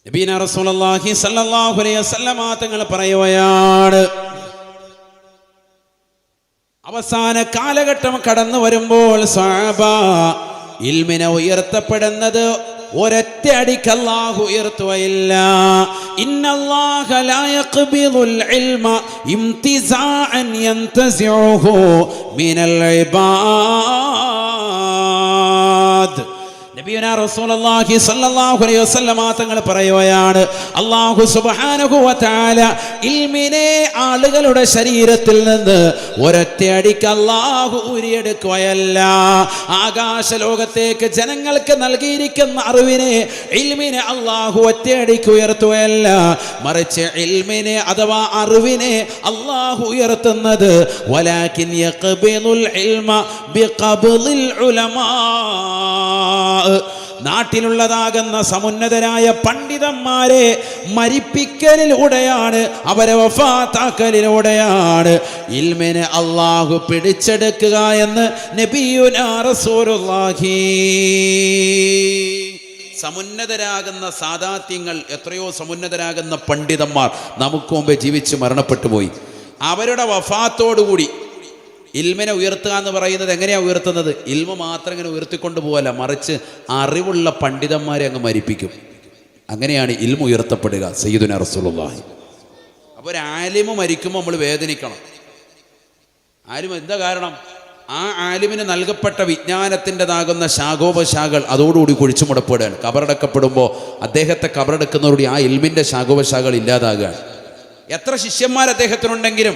നബിന റസൂലുള്ളാഹി സ്വല്ലല്ലാഹു അലൈഹി വസല്ലമ തങ്ങൾ പറയുകയാണ്, അവസാന കാലഘട്ടം കടന്നു വരുമ്പോൾ സ്വഹാബ ഇൽമിനെ ഉയർത്തപ്പെടുന്നത് ഒരൊറ്റ അടിക്ക് അല്ലാഹു ഉയർത്തുകയില്ല. ഇന്നല്ലാഹ ലാ യഖ്ബിദുൽ ഇൽമ ഇംതിസാഅൻ യൻതസിഉഹു മിനൽ ഇബാദ്. നബിയുനാ റസൂലുള്ളാഹി സ്വല്ലല്ലാഹു അലൈഹി വസല്ലമ തങ്ങൾ പറയുകയാണ്, അല്ലാഹു സുബ്ഹാനഹു വ തആല ഇൽമിനെ ആളുകളുടെ ശരീരത്തിൽ നിന്ന് ഒരൊറ്റയടിക്ക് അല്ലാഹു ഊരിയെടുക്കുകയല്ല. ആകാശ ലോകത്തേക്ക് ജനങ്ങൾക്ക് നൽകിയിരിക്കുന്ന അറിവിനെ, ഇൽമിനെ അല്ലാഹു ഒറ്റയടിക്ക് ഉയർത്തുകയല്ല, മറിച്ച് ഇൽമിനെ അഥവാ അറിവിനെ അല്ലാഹു ഉയർത്തുന്നത് വലാകിൻ യഖ്ബിദുൽ ഇൽമ ബിഖബ്ദിൽ ഉലമാ. നാട്ടിലുള്ളതാകുന്ന സമുന്നതരായ പണ്ഡിതന്മാരെ മരിപ്പിക്കലിലൂടെയാണ്, അവരെ വഫാത്താക്കലിലൂടെയാണ് ഇൽമിനെ അല്ലാഹു പിടിച്ചെടുക്കുക എന്ന് നബിയുനാ റസൂലുള്ളാഹി. സമുന്നതരാകുന്ന സാദാത്യങ്ങൾ, എത്രയോ സമുന്നതരാകുന്ന പണ്ഡിതന്മാർ നമുക്ക് മുമ്പേ ജീവിച്ച് മരണപ്പെട്ടു പോയി. അവരുടെ വഫാത്തോടുകൂടി ഇൽമിനെ ഉയർത്തുക എന്ന് പറയുന്നത് എങ്ങനെയാണ് ഉയർത്തുന്നത്? ഇൽമ മാത്രം ഇങ്ങനെ ഉയർത്തിക്കൊണ്ട് പോകല്ല, മറിച്ച് അറിവുള്ള പണ്ഡിതന്മാരെ അങ്ങ് മരിപ്പിക്കും. അങ്ങനെയാണ് ഇൽമ ഉയർത്തപ്പെടുക. സയ്യിദുനാ റസൂലുള്ളാഹി. അപ്പോൾ ഒരു ആലിമ് മരിക്കുമ്പോൾ നമ്മൾ വേദനിക്കണം. ആലിം എന്താ കാരണം? ആ ആലിമിന് നൽകപ്പെട്ട വിജ്ഞാനത്തിൻ്റെതാകുന്ന ശാഖോപശാഖകൾ അതോടുകൂടി കുഴിച്ചു മുടപ്പെടുകയാണ്. കബറടക്കപ്പെടുമ്പോൾ അദ്ദേഹത്തെ കബറടക്കുന്നതോടുകൂടി ആ ഇൽമിൻ്റെ ശാഖോപശാഖകൾ ഇല്ലാതാകുകയാണ്. എത്ര ശിഷ്യന്മാർ അദ്ദേഹത്തിനുണ്ടെങ്കിലും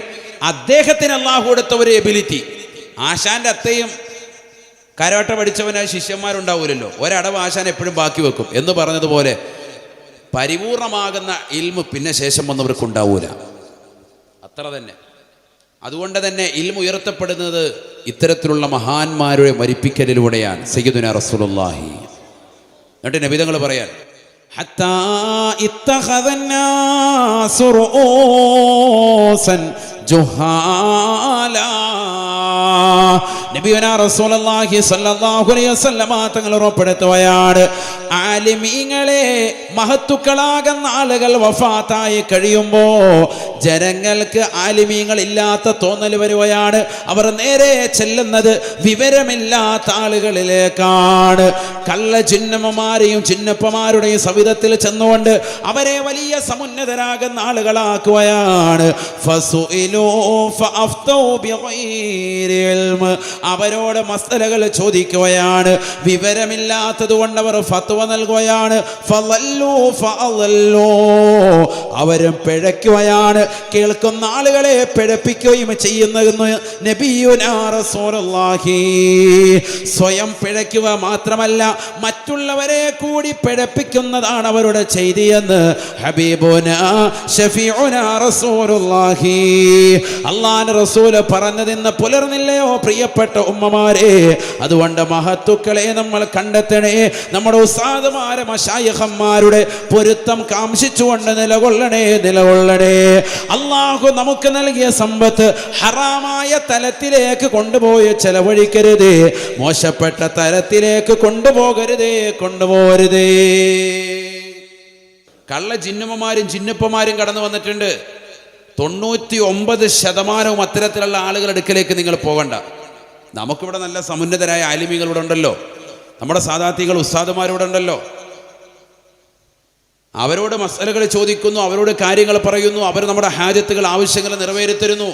അദ്ദേഹത്തിന് അല്ലാഹു കൊടുത്ത ഒരു എബിലിറ്റി. ആശാന്റെ അത്തയും കരോട്ട പഠിച്ചവനായ ശിഷ്യന്മാരുണ്ടാവൂലല്ലോ, ഒരടവ് ആശാൻ എപ്പോഴും ബാക്കി വെക്കും എന്ന് പറഞ്ഞതുപോലെ പരിപൂർണമാകുന്ന ഇൽമ് പിന്നെ ശേഷം വന്നവർക്കുണ്ടാവൂല. അത്ര തന്നെ. അതുകൊണ്ട് തന്നെ ഇൽമ് ഉയർത്തപ്പെടുന്നത് ഇത്തരത്തിലുള്ള മഹാന്മാരുടെ മരിപ്പിക്കലിലൂടെയാണ്. സയ്യിദുനാ റസൂലുള്ളാഹി. എന്നിട്ട് നബി തങ്ങൾ പറയാൻ, ഹത്താ ഇത്തഖദന്നാസു റൂസൻ ജുഹാല. നബിയുനാ റസൂലുള്ളാഹി സ്വല്ലല്ലാഹു അലൈഹി വസല്ലമ തങ്ങൾ ഉറപ്പെടുത്തുകയാണ്, ആലിമീങ്ങളെ, മഹത്തുക്കളാകുന്ന ആളുകൾ വഫാത്തായി കഴിയുമ്പോൾ ജനങ്ങൾക്ക് ആലിമീങ്ങൾ ഇല്ലാത്ത തോന്നൽ വരികയാണ്. അവർ നേരെ ചെല്ലുന്നത് വിവരമില്ലാത്ത ആളുകളിലേക്കാണ്. കള്ള ചിന്നമ്മമാരെയും ചിന്നപ്പമാരുടെയും സവിധത്തിൽ ചെന്നുകൊണ്ട് അവരെ വലിയ സമുന്നതരാകുന്ന ആളുകളാക്കുകയാണ്. അവരോട് മസ്അലകൾ ചോദിക്കുകയാണ്. വിവരമില്ലാത്തത് കൊണ്ട് അവർ ഫത്വ നൽകുകയാണ്. അവരും പിഴയ്ക്കുകയാണ്. കേൾക്കുന്ന ആളുകളെ പിഴപ്പിക്കുകയും ചെയ്യുന്നതെന്ന് നബിയുനാ റസൂലുള്ളാഹി. സ്വയം പിഴയ്ക്കുക മാത്രമല്ല, മറ്റുള്ളവരെ കൂടി പിഴപ്പിക്കുന്നതാണ് അവരുടെ ചെയ്തിയെന്ന് ഹബീബുനാ ശഫീഉനാ റസൂലുള്ളാഹി. അല്ലാഹുവിന്റെ റസൂല് പറഞ്ഞതിന്ന് പുലർന്നില്ലയോ പ്രിയപ്പെട്ട ഉമ്മമാരെ? അതുകൊണ്ട് മഹത്തുക്കളെ നമ്മൾ കണ്ടെത്തണേ. നമ്മുടെ ഉസ്താദുമാരെ, മശായിഖന്മാരുടെ പൊരുത്തം കാംക്ഷിച്ചുകൊണ്ട് നിലകൊള്ളണേ. അല്ലാഹു നമുക്ക് നൽകിയ സമ്പത്ത് ഹറാമായ തലത്തിലേക്ക് കൊണ്ടുപോയി ചെലവഴിക്കരുതേ. മോശപ്പെട്ട തലത്തിലേക്ക് കൊണ്ടുപോകരുതേ. കള്ള ജിന്നുമ്മമാരും ജിന്നുപ്പമാരും കടന്നു വന്നിട്ടുണ്ട്. 99% അത്തരത്തിലുള്ള ആളുകളുടെ അടുക്കലേക്ക് നിങ്ങൾ പോകണ്ട. നമുക്കിവിടെ നല്ല സമുന്നതരായ ആലിമികളിവിടെ ഉണ്ടല്ലോ, നമ്മുടെ സാദാത്തികൾ ഉസ്താദുമാരിവിടെ ഉണ്ടല്ലോ. അവരോട് മസ്അലകൾ ചോദിക്കുന്നു, അവരോട് കാര്യങ്ങൾ പറയുന്നു, അവർ നമ്മുടെ ഹാജത്തുകൾ, ആവശ്യങ്ങൾ നിറവേറ്റിത്തരുന്നു.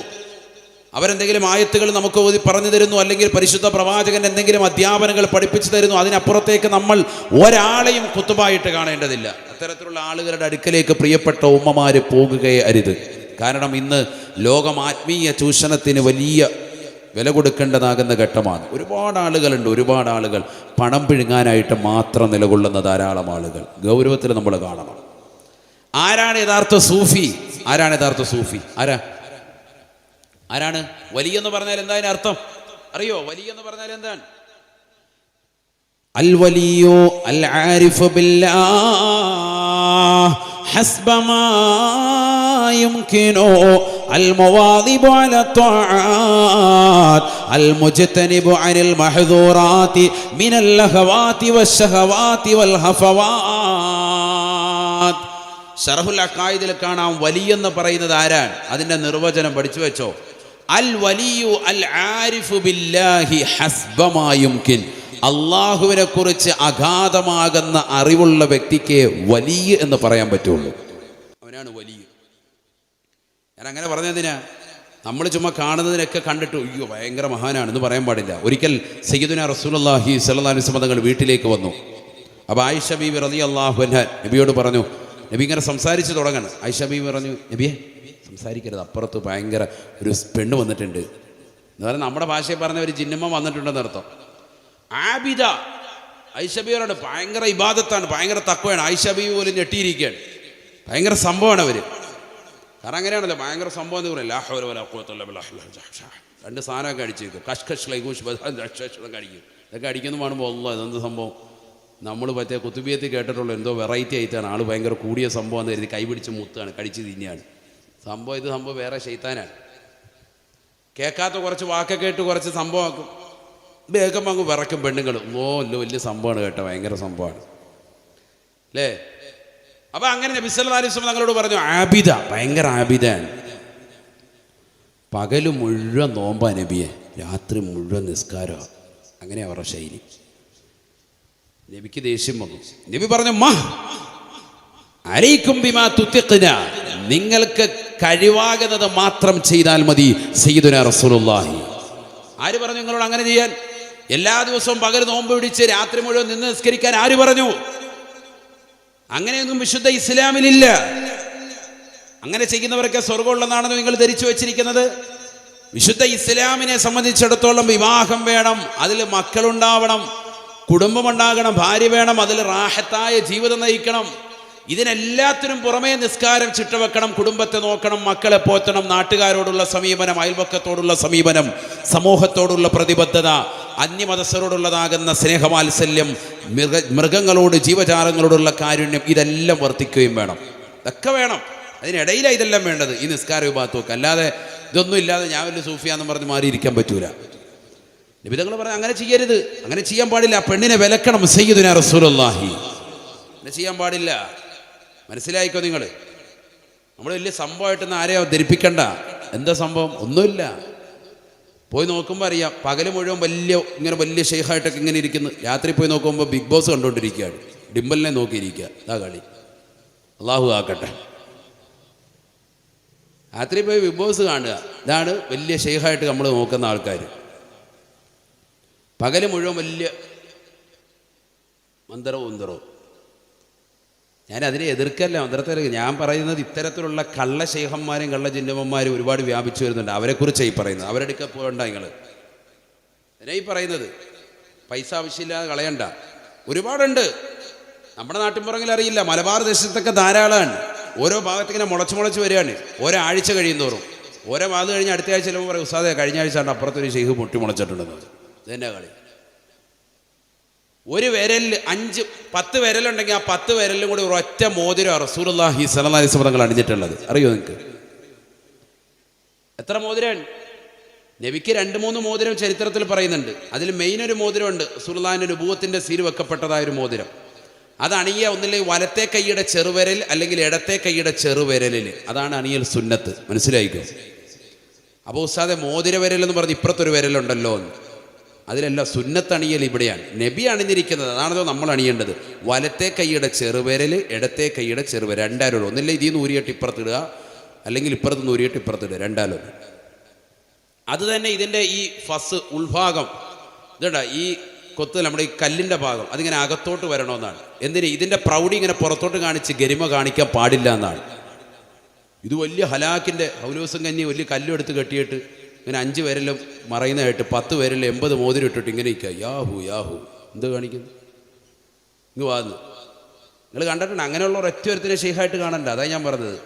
അവരെന്തെങ്കിലും ആയത്തുകൾ നമുക്ക് പറഞ്ഞു തരുന്നു, അല്ലെങ്കിൽ പരിശുദ്ധ പ്രവാചകൻ എന്തെങ്കിലും അധ്യാപനങ്ങൾ പഠിപ്പിച്ചു തരുന്നു. അതിനപ്പുറത്തേക്ക് നമ്മൾ ഒരാളെയും കുത്തുബായിട്ട് കാണേണ്ടതില്ല. അത്തരത്തിലുള്ള ആളുകളുടെ അടുക്കലേക്ക് പ്രിയപ്പെട്ട ഉമ്മമാര് പോകുകയേ അരുത്. കാരണം ഇന്ന് ലോകം ആത്മീയ ചൂഷണത്തിന് വലിയ വില കൊടുക്കേണ്ടതാകുന്ന ഘട്ടമാണ്. ഒരുപാട് ആളുകൾ പണം പിഴുങ്ങാനായിട്ട് മാത്രം നിലകൊള്ളുന്ന ധാരാളം ആളുകൾ. ഗൗരവത്തിൽ നമ്മൾ കാണണം. ആരാണ് യഥാർത്ഥ സൂഫി? ആരാണ് വലിയ എന്ന് പറഞ്ഞാൽ എന്താ അതിന് അർത്ഥം അറിയോ? വലിയ എന്ന് പറഞ്ഞാൽ എന്താണ്? അൽ വലിയോ അൽ ആരിഫു ബില്ലാഹ് ഹസ്ബമാ യുംകിനു അൽ മുവാദിബു അല ത്വാആത് അൽ മുജ്തനിബു അനിൽ മഹ്ദൂറാതി മിനൽ ലഹവാതി വശഹവാതി വൽ ഹഫവാത്. ശറഹുൽ അഖായിദിൽ കാണാം വലിയെന്ന് പറയുന്നത് ആരാണ്? അതിൻ്റെ നിർവചനം പഠിച്ചു വെച്ചോ. അൽ വലിയു അൽ ആരിഫു ബില്ലാഹി ഹസ്ബമാ യുംകിൻ. അള്ളാഹുവിനെ കുറിച്ച് അഗാധമാകുന്ന അറിവുള്ള വ്യക്തിക്ക് വലിയ എന്ന് പറയാൻ പറ്റുള്ളൂ. അവനാണ് വലിയ. ഞാൻ അങ്ങനെ പറഞ്ഞതിനാ, നമ്മൾ ചുമ്മാ കാണുന്നതിനൊക്കെ കണ്ടിട്ട് അയ്യോ ഭയങ്കര മഹാനാണെന്ന് പറയാൻ പാടില്ല. ഒരിക്കൽ സയ്യിദുനാ റസൂലുള്ളാഹി സ്വല്ലല്ലാഹു അലൈഹി വസല്ലം തങ്ങൾ വീട്ടിലേക്ക് വന്നു. അപ്പോൾ ആയിഷ ബീവി റളിയല്ലാഹു അൻഹ നബിയോട് പറഞ്ഞു, നബി ഇങ്ങനെ സംസാരിച്ച് തുടങ്ങണം. ആയിഷ ബീവി പറഞ്ഞു, നബിയെ സംസാരിക്കരുത്, അപ്പുറത്ത് ഭയങ്കര ഒരു പെണ്ണ് വന്നിട്ടുണ്ട് എന്ന് പറഞ്ഞാൽ നമ്മുടെ ഭാഷയിൽ പറഞ്ഞ ഒരു ജിന്നമ്മ വന്നിട്ടുണ്ടെന്ന് അർത്ഥം. ആബിദ, ആയിഷ ബീവിയോട് ഭയങ്കര ഇബാദത്താണ്, ഭയങ്കര തഖ്വയാണ്. ആയിഷ ബീവി പോലും ഞെട്ടിയിരിക്കുകയാണ്. ഭയങ്കര സംഭവമാണ് അവർ. കാരണം അങ്ങനെയാണല്ലോ ഭയങ്കര സംഭവം എന്ന് പറയില്ല. രണ്ട് സാധനമൊക്കെ അടിച്ചേക്കും, കഷ്കഷ് ലൈകൂഷ് കഴിക്കും. ഇതൊക്കെ അടിക്കുന്നു കാണുമ്പോൾ അല്ല ഇതെന്ത് സംഭവം. നമ്മൾ മറ്റേ കുത്തുബിയത്തിൽ കേട്ടിട്ടുള്ള എന്തോ വെറൈറ്റി ആയിട്ടാണ്. ആൾ ഭയങ്കര കൂടിയ സംഭവം എന്ന് കരുതി കൈപിടിച്ച് മുത്താണ്, കടിച്ച് തിന്നെയാണ് സംഭവം. ഇത് സംഭവം വേറെ ശൈത്താനാണ്. കേൾക്കാത്ത കുറച്ച് വാക്കൊക്കെ കേട്ട് കുറച്ച് സംഭവമാക്കും, വേഗം അങ്ങ് വിറക്കും പെണ്ണുങ്ങൾ. ഇല്ല വലിയ സംഭവമാണ് കേട്ടോ, ഭയങ്കര സംഭവമാണ് അല്ലേ. അപ്പം അങ്ങനെ നബി സല്ലല്ലാഹു അലൈഹി വസല്ലം തങ്ങളോട് പറഞ്ഞു, ആബിദ, ഭയങ്കര ആബിദാണ്. പകല് മുഴുവൻ നോമ്പാ നബിയെ, രാത്രി മുഴുവൻ നിസ്കാരമാണ്. അങ്ങനെ അവരുടെ ശൈലി. നബിക്ക് ദേഷ്യം വന്നു. നബി പറഞ്ഞു, അലൈക്കും ബിമാ തുതിഖ്ന, നിങ്ങൾക്ക് കഴിവാകുന്നത് മാത്രം ചെയ്താൽ മതി സയ്യിദുനാ റസൂലുള്ളാഹി. ആര് പറഞ്ഞു നിങ്ങളോട് അങ്ങനെ ചെയ്യാൻ? എല്ലാ ദിവസവും പകൽ നോമ്പ് പിടിച്ച് രാത്രി മുഴുവൻ നിന്ന് നിസ്കരിക്കാൻ ആര് പറഞ്ഞു? അങ്ങനെയൊന്നും വിശുദ്ധ ഇസ്ലാമിലില്ല. അങ്ങനെ ചെയ്യുന്നവരൊക്കെ സ്വർഗമുള്ളതാണെന്ന് നിങ്ങൾ ധരിച്ചു വെച്ചിരിക്കുന്നത്. വിശുദ്ധ ഇസ്ലാമിനെ സംബന്ധിച്ചിടത്തോളം വിവാഹം വേണം, അതിൽ മക്കളുണ്ടാവണം, കുടുംബമുണ്ടാകണം, ഭാര്യ വേണം, അതിൽ റാഹത്തായ ജീവിതം നയിക്കണം. ഇതിനെല്ലാത്തിനും പുറമേ നിസ്കാരം ചിട്ടവെക്കണം, കുടുംബത്തെ നോക്കണം, മക്കളെ പോറ്റണം, നാട്ടുകാരോടുള്ള സമീപനം, അയൽവക്കത്തോടുള്ള സമീപനം, സമൂഹത്തോടുള്ള പ്രതിബദ്ധത, അന്യമതസ്ഥരോടുള്ളതാകുന്ന സ്നേഹവാത്സല്യം, മൃഗങ്ങളോട് ജീവജാലങ്ങളോടുള്ള കാരുണ്യം, ഇതെല്ലാം വർത്തിക്കുകയും വേണം. ഇതൊക്കെ വേണം. അതിനിടയിലാണ് ഇതെല്ലാം വേണ്ടത്. ഈ നിസ്കാര വിഭാഗത്തൊക്കെ അല്ലാതെ ഇതൊന്നും ഇല്ലാതെ ഞാൻ വലിയ സൂഫിയാന്ന് പറഞ്ഞ് മാറിയിരിക്കാൻ പറ്റൂല. നിബിധങ്ങൾ പറഞ്ഞാൽ അങ്ങനെ ചെയ്യരുത്, അങ്ങനെ ചെയ്യാൻ പാടില്ല. പെണ്ണിനെ വിലക്കണം സയ്യിദുനാ റസൂലുള്ളാഹി. അങ്ങനെ ചെയ്യാൻ പാടില്ല. മനസ്സിലായിക്കോ നിങ്ങൾ. നമ്മൾ വലിയ സംഭവമായിട്ടൊന്നും ആരെയോ ധരിപ്പിക്കണ്ട. എന്താ സംഭവം? ഒന്നുമില്ല. പോയി നോക്കുമ്പോൾ അറിയാം. പകല് മുഴുവൻ വലിയ ഷെയ്ഖായിട്ടൊക്കെ ഇങ്ങനെ ഇരിക്കുന്നു. രാത്രി പോയി നോക്കുമ്പോൾ ബിഗ് ബോസ് കണ്ടുകൊണ്ടിരിക്കുകയാണ്, ഡിംബലിനെ നോക്കിയിരിക്കുക. ഇതാ കളി. അള്ളാഹു ആക്കട്ടെ. രാത്രി പോയി ബിഗ് ബോസ് കാണുക. ഇതാണ് വലിയ ഷെയ്ഖായിട്ട് നമ്മൾ നോക്കുന്ന ആൾക്കാർ. പകല് മുഴുവൻ വലിയ മന്ത്രവും. ഞാൻ അതിനെ എതിർക്കല്ല, മന്ത്രത്തെ. ഞാൻ പറയുന്നത് ഇത്തരത്തിലുള്ള കള്ള ശൈഖന്മാരും കള്ള ജിന്നമ്മമാരും ഒരുപാട് വ്യാപിച്ചു വരുന്നുണ്ട്. അവരെക്കുറിച്ചാണ് ഈ പറയുന്നത്. അവരെടുക്ക പോകണ്ട നിങ്ങൾ. എന്നെ ഈ പറയുന്നത് പൈസ ആവശ്യമില്ലാതെ കളയണ്ട. ഒരുപാടുണ്ട്. നമ്മുടെ നാട്ടിൻപുറങ്ങളിൽ അറിയില്ല, മലബാർ ദേശത്തൊക്കെ ധാരാളമാണ്. ഓരോ ഭാഗത്തിങ്ങനെ മുളച്ച് വരികയാണ്. ഓരോ ആഴ്ച കഴിയുന്തോറും. ഓരോ വാത് കഴിഞ്ഞ് അടുത്ത ആഴ്ച ചിലപ്പോൾ പറയും, ഉസ്താദേ കഴിഞ്ഞ ആഴ്ച അപ്പുറത്തൊരു ഷെയ്ഖ് മുളച്ചിട്ടുണ്ടെന്ന്. ഇതെന്നെ കളി. ഒരു വിരലിൽ 5-10 വിരലുണ്ടെങ്കിൽ ആ 10 വിരലിലും കൂടി ഒരൊറ്റ മോതിരം റസൂലുള്ളാഹി സ്വല്ലല്ലാഹി അലൈഹി വസല്ലം തങ്ങൾ അണിഞ്ഞിട്ടുള്ളത്. അറിയോ നിങ്ങൾക്ക്? എത്ര മോതിരമാണ്? നബിക്ക് 2-3 മോതിരം ചരിത്രത്തിൽ പറയുന്നുണ്ട്. അതിൽ മെയിൻ ഒരു മോതിരമുണ്ട്, റസൂലുള്ളാഹിന്റെ നുബുവത്തിന്റെ സീൽ വെക്കപ്പെട്ടതായൊരു മോതിരം. അത് അണിയ ഒന്നില്ലെങ്കിൽ വലത്തെ കൈയുടെ ചെറുവിരൽ അല്ലെങ്കിൽ ഇടത്തെ കൈയുടെ ചെറുവിരലിൽ. അതാണ് അണിയൽ സുന്നത്ത്. മനസ്സിലായിക്കോ? അപ്പോൾ ഉസ്താദെ മോതിര വിരൽ എന്ന് പറഞ്ഞ് ഇപ്പുറത്തൊരു വിരലുണ്ടല്ലോ എന്ന്. അതിലല്ല, സുന്നത്തണിയൽ ഇവിടെയാണ്. നബി അണിഞ്ഞിരിക്കുന്നത് അതാണല്ലോ നമ്മൾ അണിയേണ്ടത്. വലത്തെ കൈയുടെ ചെറുവിരൽ, ഇടത്തെ കൈയുടെ ചെറുവിരൽ, രണ്ടാലും. ഒന്നില്ല ഇതിൽ നിന്ന് ഊരിയിട്ട് ഇപ്പുറത്തിടുക, അല്ലെങ്കിൽ ഇപ്പുറത്ത് നിന്ന് ഊരിയിട്ട് ഇപ്പുറത്തിടുക, രണ്ടാലും. അത് തന്നെ ഇതിൻ്റെ ഈ ഫസ് ഉൾഭാഗം ഇതുണ്ട, ഈ കൊത്ത് നമ്മുടെ ഈ കല്ലിൻ്റെ ഭാഗം അതിങ്ങനെ അകത്തോട്ട് വരണമെന്നാണ്. എന്തിന്? ഇതിൻ്റെ പ്രൗഢി ഇങ്ങനെ പുറത്തോട്ട് കാണിച്ച് ഗരിമ കാണിക്കാൻ പാടില്ല എന്നാണ്. ഇത് വലിയ ഹലാക്കിൻ്റെ ഹൗലൂസും കഞ്ഞി വലിയ കല്ലെടുത്ത് കെട്ടിയിട്ട് ഇങ്ങനെ 5 വിരലും മറയുന്നതായിട്ട് 10 വിരലിൽ 80 മോതിരം ഇട്ടിട്ട് ഇങ്ങനെ ഇരിക്കുക. യാഹു എന്ത് കാണിക്കുന്നു? ഇങ്ങ് വാന്ന് നിങ്ങൾ കണ്ടിട്ടുണ്ട്. അങ്ങനെയുള്ള ഒരൊറ്റ ഒരുത്തിനെ ഷെയ്ഖായിട്ട് കാണണ്ട. അതാ ഞാൻ പറഞ്ഞത്.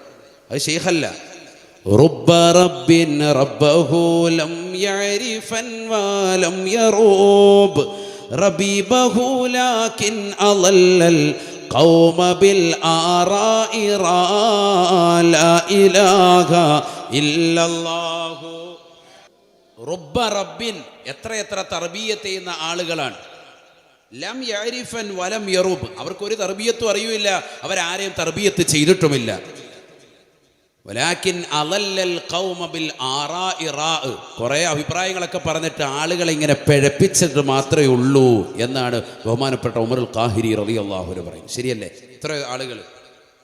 അത് ഷെയ്ഖല്ല. റബ്ബ റബ്ബിൻ റബ്ബഹു ലം യഅരിഫൻ വലം യറൂബ് റബീബഹു ലാകിൻ അളല്ലൽ ഖൗമ ബിൽ ആറാഇ ലാ ഇലാഹ ഇല്ലല്ലാഹു. റബ്ബ റബ്ബിൻ, എത്ര തർബിയത്ത് ചെയ്യുന്ന ആളുകളാണ്. ലം യഅരിഫൻ വലം യറുബ്, അവർക്കൊരു തർബിയത്തും അറിയില്ല, അവരാരെയും തർബിയത്ത് ചെയ്തിട്ടുമില്ല. വലാകിൻ അളല്ലൽ ഖൗമ ബിൽ ആറാഇ റാ, കുറേ അഭിപ്രായങ്ങളൊക്കെ പറഞ്ഞിട്ട് ആളുകളെ ഇങ്ങനെ പിഴപ്പിച്ചിട്ട് മാത്രമേ ഉള്ളൂ എന്നാണ് ബഹുമാനപ്പെട്ട ഉമറുൽ ഖാഹിരി റളിയല്ലാഹു അൻഹു പറയും. ശരിയല്ലേ? ഇത്ര ആളുകൾ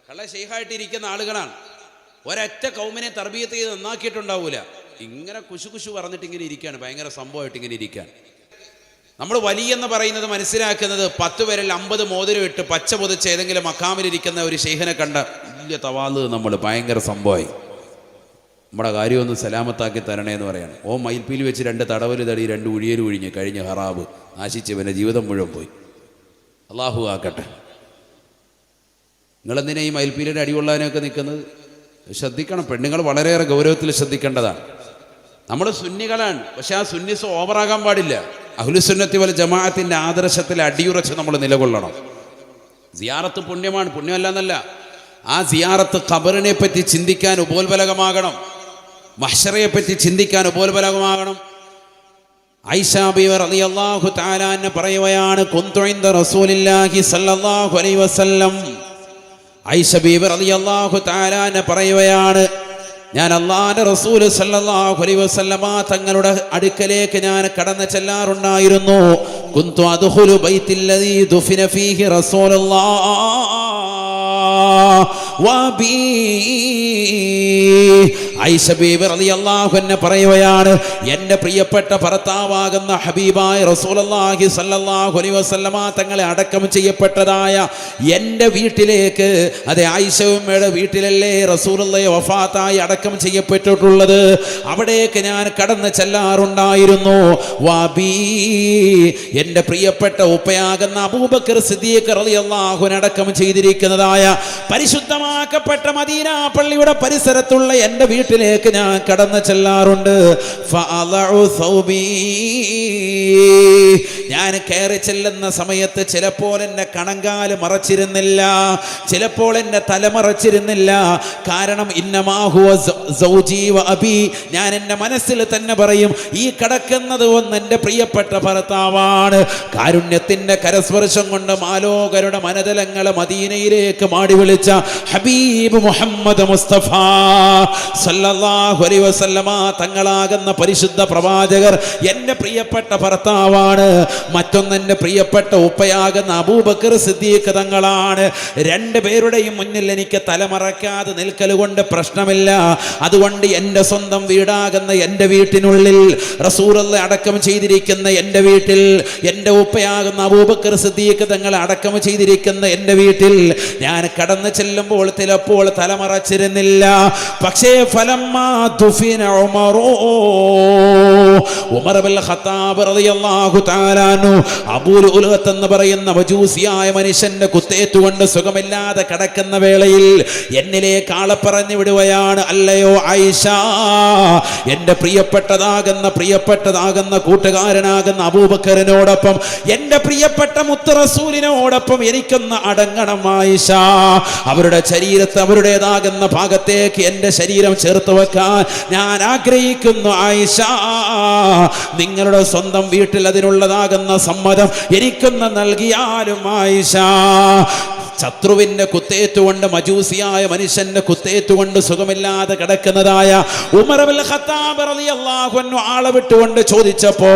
കള്ള ശൈഖായിട്ടിരിക്കുന്ന ആളുകളാണ്. ഒരൊറ്റ കൗമിനെ തർബിയത്ത് ചെയ്ത് നന്നാക്കിയിട്ടുണ്ടാവൂല. ഇങ്ങനെ കുശു പറഞ്ഞിട്ട് ഇങ്ങനെ ഇരിക്കുകയാണ്, ഭയങ്കര സംഭവമായിട്ട് ഇങ്ങനെ ഇരിക്കുകയാണ്. നമ്മൾ വലിയെന്ന് പറയുന്നത് മനസ്സിലാക്കുന്നത് 10 പേരിൽ 50 മോതിരം ഇട്ട് പച്ച പൊതിച്ച് ഏതെങ്കിലും മക്കാമിലിരിക്കുന്ന ഒരു ശൈഖിനെ കണ്ട വലിയ തവാല്, നമ്മൾ ഭയങ്കര സംഭവമായി, നമ്മുടെ കാര്യമൊന്ന് സലാമത്താക്കി തരണേ എന്ന് പറയാണ്. ഓ മയിൽപ്പീലി വെച്ച് 2 തടവല് തടി 2 ഉഴിയൽ ഒഴിഞ്ഞ് കഴിഞ്ഞ് ഹറാബ് നാശിച്ച് പിന്നെ ജീവിതം മുഴുവൻ പോയി. അള്ളാഹു ആക്കട്ടെ. നിങ്ങളെന്തിനാ ഈ മയിൽപ്പീലിയുടെ അടികൊള്ളാനൊക്കെ നിൽക്കുന്നത്? ശ്രദ്ധിക്കണം, പെണ്ണുങ്ങൾ വളരെയേറെ ഗൗരവത്തിൽ ശ്രദ്ധിക്കേണ്ടതാണ്. നമ്മൾ സുന്നികളാണ്, പക്ഷെ ആ സുന്നിസ് ഓവറാകാൻ പാടില്ല. അഹ്ലുസുന്നത്തി വൽ ജമാഅത്തിന്റെ ആദർശത്തിൽ അടിയുറച്ച് നമ്മൾ നിലകൊള്ളണം. സിയാറത്ത് പുണ്യമാണ്, പുണ്യമല്ല എന്നല്ല. ആ സിയാറത്ത് ഖബറിനെ പറ്റി ചിന്തിക്കാൻ ഉപോത്ബലകമാകണം, മഹ്ശറയെ പറ്റി ചിന്തിക്കാൻ ഉപോത്ബലകമാകണം. ആയിഷ ബീവി റളിയല്ലാഹു തആല അൻഹ പറയുകയാണ്, കുന്തു ഇൻദ റസൂലില്ലാഹി സ്വല്ലല്ലാഹു അലൈഹി വസല്ലം. ആയിഷ ബീവി റളിയല്ലാഹു തആല അൻഹ പറയുകയാണ്, ഞാൻ അല്ലാഹുവിന്റെ റസൂൽ സല്ലല്ലാഹു അലൈഹി വസല്ലമ തങ്ങളുടെ അടുക്കലേക്ക് ഞാൻ കടന്നു ചെല്ലാറുണ്ടായിരുന്നു. കുന്തു അദ്ഖുലു ബൈത്തില്ലദീ ദുഫിന ഫീഹി റസൂലുള്ളാഹ് വബീ. ആയിഷ ബീബി റളിയല്ലാഹു അൻഹ പറയുകയാണ്, എൻ്റെ പ്രിയപ്പെട്ട ഭർത്താവാകുന്ന ഹബീബായ റസൂലുള്ളാഹി സ്വല്ലല്ലാഹു അലൈഹി വസല്ലമ തങ്ങളെ അടക്കം ചെയ്യപ്പെട്ടതായ എൻ്റെ വീട്ടിലേക്ക്, അതെ ആയിഷ ഉമ്മയുടെ വീട്ടിലല്ലേ റസൂലുള്ളാഹി വഫാത്തായി അടക്കം ചെയ്യപ്പെട്ടിട്ടുള്ളത്, അവിടേക്ക് ഞാൻ കടന്നു ചെല്ലാറുണ്ടായിരുന്നു. വബീ, എൻ്റെ പ്രിയപ്പെട്ട ഉപ്പയാകുന്ന അബൂബക്കർ സിദ്ദീഖ് റളിയല്ലാഹു അൻഹു അടക്കം ചെയ്തിരിക്കുന്നതായ പരിശുദ്ധമാക്കപ്പെട്ട മദീന പള്ളിയുടെ പരിസരത്തുള്ള എൻ്റെ വീട്ടിലേക്ക് ഞാൻ കടന്നു ചെല്ലാറുണ്ട്. ഞാൻ കയറി ചെല്ലുന്ന സമയത്ത് ചിലപ്പോൾ എൻ്റെ കണങ്കാല് മറച്ചിരുന്നില്ല, ചിലപ്പോൾ എൻ്റെ തല മറച്ചിരുന്നില്ല. കാരണം ഇന്നമാഹുവ സൗജി വ അബി, ഞാൻ എൻ്റെ മനസ്സിൽ തന്നെ പറയും, ഈ കിടക്കുന്നത് ഒന്ന് എൻ്റെ പ്രിയപ്പെട്ട ഭർത്താവാണ്. കാരുണ്യത്തിൻ്റെ കരസ്പർശം കൊണ്ട് മാലോകരുടെ മനതലങ്ങളെ മദീനയിലേക്ക് മാടി വിളിച്ച ഹബീബ് മുഹമ്മദ് മുസ്തഫ സല്ലല്ലാഹു അലൈഹി വസല്ലമ തങ്ങളാകുന്ന പരിശുദ്ധ പ്രവാചകർ എൻ്റെ പ്രിയപ്പെട്ട ഭർത്താവാണ്. മറ്റൊന്ന് എൻ്റെ പ്രിയപ്പെട്ട ഉപ്പയാകുന്ന അബൂബക്കർ സിദ്ദീഖ് തങ്ങളാണ്. 2 പേരുടെയും മുന്നിൽ എനിക്ക് തലമറക്കാതെ നിൽക്കലുകൊണ്ട് പ്രശ്നമില്ല. അതുകൊണ്ട് എൻ്റെ സ്വന്തം വീടാകുന്ന എൻ്റെ വീട്ടിനുള്ളിൽ, റസൂലുള്ളാഹി അടക്കം ചെയ്തിരിക്കുന്ന എൻ്റെ വീട്ടിൽ, എൻ്റെ ഉപ്പയാകുന്ന അബൂബക്കർ സിദ്ദീഖ് തങ്ങളെ അടക്കം ചെയ്തിരിക്കുന്ന എൻ്റെ വീട്ടിൽ ഞാൻ കടന്നു ചെല്ലുമ്പോൾ ചിലപ്പോൾ തലമറച്ചിരുന്നില്ല. പക്ഷേ ഫലമ്മാ ദുഫിന ഉമർ ബിൻ ഖത്താബ് റളിയല്ലാഹു തആല അൻഹു, അബൂ ലുഅ്ലുഅത്ത് എന്ന് പറയുന്ന മജൂസിയായ മനുഷ്യന്റെ കുത്തേറ്റുകൊണ്ട് സുഖമില്ലാതെ കിടക്കുന്ന വേളയിൽ എന്നിലേക്ക് ആളെ പറഞ്ഞു വിടുകയാണ്, അല്ലയോ ആയിഷ, എൻ്റെ പ്രിയപ്പെട്ടതാകുന്ന കൂട്ടുകാരനാകുന്ന അബൂബക്കറിനോടൊപ്പം എൻ്റെ പ്രിയപ്പെട്ട മുത്ത് റസൂലിനോടൊപ്പം എനിക്കൊന്ന് അടങ്ങണം ആയിഷ. അവരുടെ ശരീരത്തെ അവരുടേതാകുന്ന ഭാഗത്തേക്ക് എൻ്റെ ശരീരം ചേർത്ത് വെക്കാൻ ഞാൻ ആഗ്രഹിക്കുന്നു ആയിഷ. നിങ്ങളുടെ സ്വന്തം വീട്ടിൽ അതിനുള്ളതാകുന്ന സമ്മതം എനിക്കൊന്ന് നൽകിയാലും ആയിഷ. ശത്രുവിന്റെ കുത്തേറ്റുകൊണ്ട്, മജൂസിയായ മനുഷ്യന്റെ കുത്തേറ്റുകൊണ്ട് സുഖമില്ലാതെ കിടക്കുന്നതായ ഉമർ ഇബ്നുൽ ഖത്താബ് റളിയല്ലാഹു അൻഹു ആളെ വിട്ടുകൊണ്ട് ചോദിച്ചപ്പോ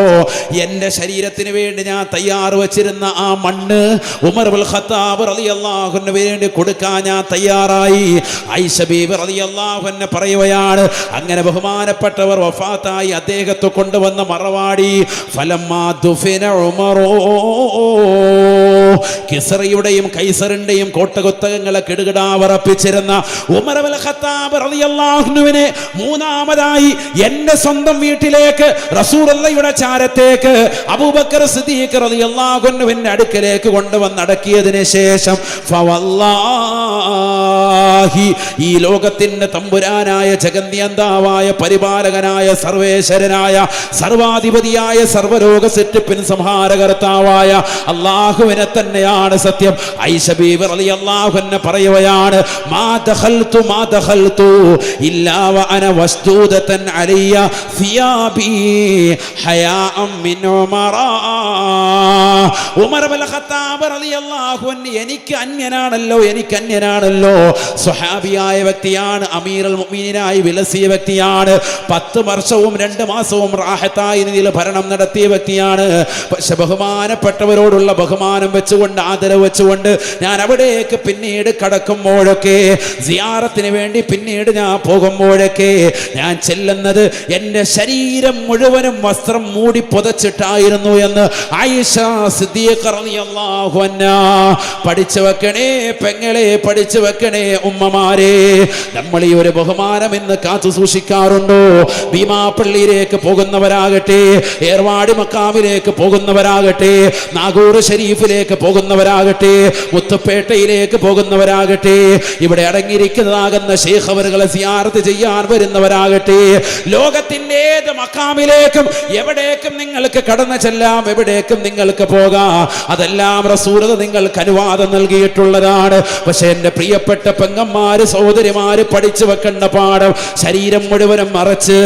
എൻ്റെ ശരീരത്തിന് വേണ്ടി ഞാൻ തയ്യാർ വെച്ചിരുന്ന ആ മണ്ണ് ഉമർ ഇബ്നുൽ ഖത്താബ് റളിയല്ലാഹു അൻഹു വേണ്ടി കൊടുക്കാൻ ഞാൻ തയ്യാറായി. ആയിഷ ബീബി റളിയല്ലാഹു അൻഹ പറയുകയാണ്, അങ്ങനെ ബഹുമാനപ്പെട്ടവർ വഫാത്തായി അദ്ദേഹത്തെ കൊണ്ടുവന്ന മറവാടി ഫലമ്മാ ദുഫിന ഉമറോ, കിസ്റയുടെയും കൈസറിന്റെയും കോട്ടകൊത്തകങ്ങളെ കിടുകിടാവറപ്പിച്ചിരുന്ന ഉമർ ഇബ്നുൽ ഖത്താബ് റളിയല്ലാഹു അൻഹുവിനെ മൂന്നാമതായി എൻ്റെ സ്വന്തം വീട്ടിലേക്ക്, റസൂലുള്ളാഹിയുടെ ചാരത്തേക്ക് അബൂബക്കർ സിദ്ദീഖ് റളിയല്ലാഹു അൻഹുവിന്റെ അടുക്കലേക്ക് കൊണ്ടുവന്ന് അടക്കിയതിന് ശേഷം ഫവല്ലാഹ് ഈ ലോകത്തിന്റെ തമ്പുരാനായ ജഗന്യന്താവായ പരിപാലകനായ സർവേശ്വരനായ സർവാധിപതിയായ സർവലോക സൃഷ്ടിപ്പിൻ സംഹാരകർത്താവായ അല്ലാഹുവിനെ തന്നെയാണ് സത്യം. ആയിഷ ബീവി റളിയല്ലാഹു അൻഹ പറയുകയാണ്, മാ ദഖൽതു ഇല്ലാ വഅന വസ്ദൂദതൻ അലയ്യ സിയാബി ഹയാഅൻ മിൻ ഉമറ. ഉമർ ഇബ്നുൽ ഖത്താബ് റളിയല്ലാഹു അൻഹു എനിക്ക് അന്യനാണല്ലോ സ്വഹാബിയായ വ്യക്തിയാണ്, അമീറുൽ മുഅ്മിനീനായി വിലസിയ വ്യക്തിയാണ്, 10 വർഷവും 2 മാസവും റാഹത്തായി രീതിയിൽ ഭരണം നടത്തിയ വ്യക്തിയാണ്. പക്ഷെ ബഹുമാനപ്പെട്ടവരോടുള്ള ബഹുമാനം വെച്ചുകൊണ്ട്, ആദരവ് വെച്ചുകൊണ്ട് ഞാൻ അവിടേക്ക് പിന്നീട് കടക്കുമ്പോഴൊക്കെ, സിയാറത്തിന് വേണ്ടി പിന്നീട് ഞാൻ പോകുമ്പോഴൊക്കെ ഞാൻ ചെല്ലുന്നത് എൻ്റെ ശരീരം മുഴുവനും വസ്ത്രം മൂടി പുതച്ചിട്ടായിരുന്നു എന്ന് ആയിഷ സിദ്ദീഖ റളിയല്ലാഹു അൻഹാ. പഠിച്ചു വെക്കണേ പെങ്ങളെ, പഠിച്ചു വെക്കണേ ഉമ്മമാരെ. നമ്മൾ ഈ ഒരു ബഹുമാനം ഇന്ന് കാത്തു സൂക്ഷിക്കാറുണ്ടോ? ഭീമാപ്പള്ളിയിലേക്ക് പോകുന്നവരാകട്ടെ, ഏർവാടി മക്കാമിലേക്ക് പോകുന്നവരാകട്ടെ, നാഗൂർ ഷരീഫിലേക്ക് പോകുന്നവരാകട്ടെ, മുത്തുപേട്ടയിലേക്ക് പോകുന്നവരാകട്ടെ, ഇവിടെ അടങ്ങിയിരിക്കുന്നതാകുന്ന ശൈഖ് അവറുകളെ സിയാറത്ത് ചെയ്യാൻ വരുന്നവരാകട്ടെ, ലോകത്തിന്റെ ഏത് മക്കാമിലേക്കും എവിടേക്കും നിങ്ങൾക്ക് കടന്നു ചെല്ലാം, എവിടേക്കും നിങ്ങൾക്ക് പോകാം. അതെല്ലാം റസൂൽ നിങ്ങൾക്ക് അനുവാദം നൽകിയിട്ടുള്ളതാണ്. പക്ഷെ എൻ്റെ പ്രിയപ്പെട്ട പെങ്ങന്മാര്, സഹോദരിമാര്, പഠിച്ചു വെക്കേണ്ട പാഠം, ശരീരം മുഴുവനും മറച്ച്,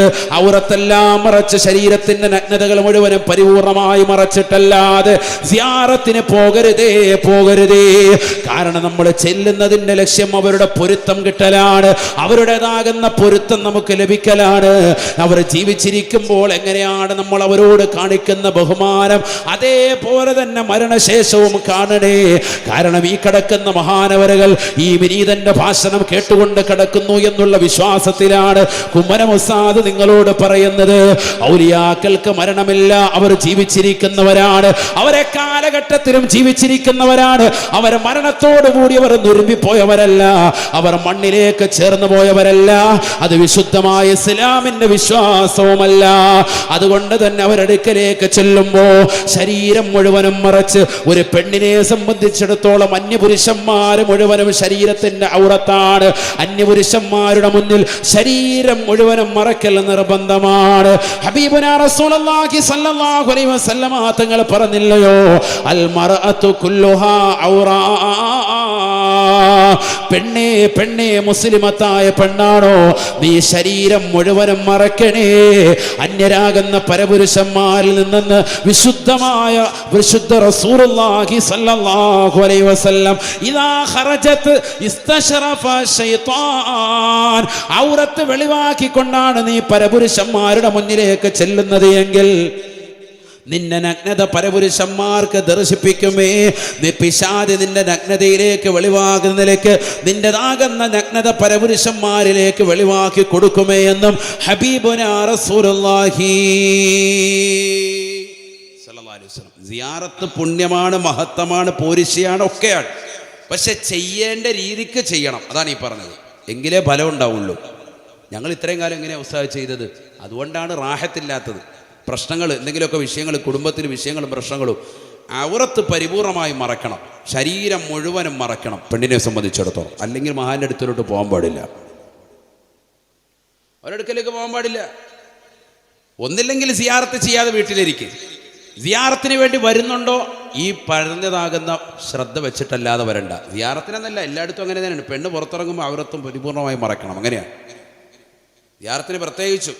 ഔറത്തെല്ലാം മറച്ച്, ശരീരത്തിന്റെ നഗ്നതകൾ മുഴുവനും പരിപൂർണമായി മറച്ചിട്ടല്ലാതെ സിയാറത്തിന് പോകരുതേ. കാരണം നമ്മൾ ചെല്ലുന്നതിന്റെ ലക്ഷ്യം അവരുടെ പൊരുത്തം കിട്ടലാണ്, അവരുടേതാകുന്ന പൊരുത്തം നമുക്ക് ലഭിക്കലാണ്. അവർ ജീവിച്ചിരിക്കുമ്പോൾ എങ്ങനെയാണ് നമ്മൾ അവരോട് കാണിക്കുന്ന ബഹുമാനം, അതേപോലെ തന്നെ മരണശേഷവും കാണണേ. കാരണം ഈ കിടക്കുന്ന മഹാനവരകൾ ഈ വിനീതന്റെ ഭാഷണം കേട്ടുകൊണ്ട് കിടക്കുന്നു എന്നുള്ള വിശ്വാസത്തിലാണ് കുമ്മനം ഉസ്താദ് നിങ്ങളോട് പറയുന്നത്. ഔലിയാക്കൾക്ക് മരണമില്ല, അവർ ജീവിച്ചിരിക്കുന്നവരാണ്, അവരെ കാലഘട്ടത്തിലും ജീവിച്ചിരിക്കുന്നവരാണ്. അവർ മരണത്തോടുകൂടി അവർ നുരുമ്പിപ്പോയവരല്ല, അവർ മണ്ണിലേക്ക് ചേർന്ന് പോയവരല്ല. അത് വിശുദ്ധമായ ഇസ്ലാമിന്റെ വിശ്വാസവുമല്ല. അതുകൊണ്ട് തന്നെ അവരടുക്കലേക്ക് ചെല്ലുമ്പോ ശരീരം മുഴുവനും മറച്ച്, ഒരു പെണ്ണിനെ സംബന്ധിച്ചിടത്തോളം അന്യപുരുഷന്മാര് മുഴുവനും ശരീരത്തിന്റെ ഔറത്താണ്. അന്യപുരുഷന്മാരുടെ മുന്നിൽ ശരീരം മുഴുവനും മറക്കൽ നിർബന്ധമാണ്. ഹബീബുനാ റസൂലുള്ളാഹി സ്വല്ലല്ലാഹു അലൈഹി വസല്ലമ തങ്ങൾ പറഞ്ഞില്ലയോ, അൽ മർഅതു കുല്ലുഹാ ഔറാ. പെണ്ണേ മുസ്ലിമത്തായ പെണ്ണാണോ, നീ ശരീരം മുഴുവനും മറക്കണേ. അന്യരാകുന്ന പരപുരുഷന്മാരിൽ നിന്ന് വിശുദ്ധ റസൂലുള്ളാഹി സ്വല്ലല്ലാഹു അലൈഹി വസല്ലം ഇദാ ഖറജത് ഇസ്തശറഫ ശൈത്താൻ, ഔറത്ത് വെളിവാക്കിക്കൊണ്ടാണ് നീ പരപുരുഷന്മാരുടെ മുന്നിലേക്ക് ചെല്ലുന്നത് എങ്കിൽ നിന്റെ നഗ്നത പരപുരുഷന്മാർക്ക് ദർശിപ്പിക്കുമേ. പിശാച് നിന്റെ നഗ്നതയിലേക്ക് വെളിവാകുന്നതിലേക്ക് നിന്റേതാകുന്ന നഗ്നത പരപുരുഷന്മാരിലേക്ക് വെളിവാക്കി കൊടുക്കുമേ എന്നും ഹബീബുനാ റസൂലുള്ളാഹി സ്വല്ലല്ലാഹു അലൈഹി വസല്ലം. സിയാറത്ത് പുണ്യമാണ്, മഹത്തമാണ്, പോരിശയാണ്, ഒക്കെയാണ്. പക്ഷെ ചെയ്യേണ്ട രീതിക്ക് ചെയ്യണം. അതാണ് ഈ പറഞ്ഞത്, എങ്കിലേ ഫലം ഉണ്ടാവുള്ളൂ. ഞങ്ങൾ ഇത്രയും കാലം എങ്ങനെയാണ് ഉസ്താദ് ചെയ്തത്? അതുകൊണ്ടാണ് റാഹത്തില്ലാത്തത്. പ്രശ്നങ്ങൾ, എന്തെങ്കിലുമൊക്കെ വിഷയങ്ങൾ, കുടുംബത്തിൽ വിഷയങ്ങളും പ്രശ്നങ്ങളും, ഔറത്ത് പരിപൂർണമായി മറക്കണം, ശരീരം മുഴുവനും മറക്കണം പെണ്ണിനെ സംബന്ധിച്ചിടത്തോളം. അല്ലെങ്കിൽ മഹാന്റെ അടുത്തിലോട്ട് പോകാൻ പാടില്ല, ഒരടുക്കലേക്ക് പോകാൻ പാടില്ല. ഒന്നില്ലെങ്കിൽ സിയാറത്ത് ചെയ്യാതെ വീട്ടിലിരിക്കും. സിയാറത്തിന് വേണ്ടി വരുന്നുണ്ടോ, ഈ പറഞ്ഞതാകുന്ന ശ്രദ്ധ വെച്ചിട്ടല്ലാതെ വരണ്ട. സിയാറത്തിനെന്നല്ല, എല്ലായിടത്തും അങ്ങനെ തന്നെയാണ്. പെണ്ണ് പുറത്തിറങ്ങുമ്പോൾ ഔറത്തും പരിപൂർണമായി മറക്കണം, അങ്ങനെയാണ്. സിയാറത്തിന് പ്രത്യേകിച്ചും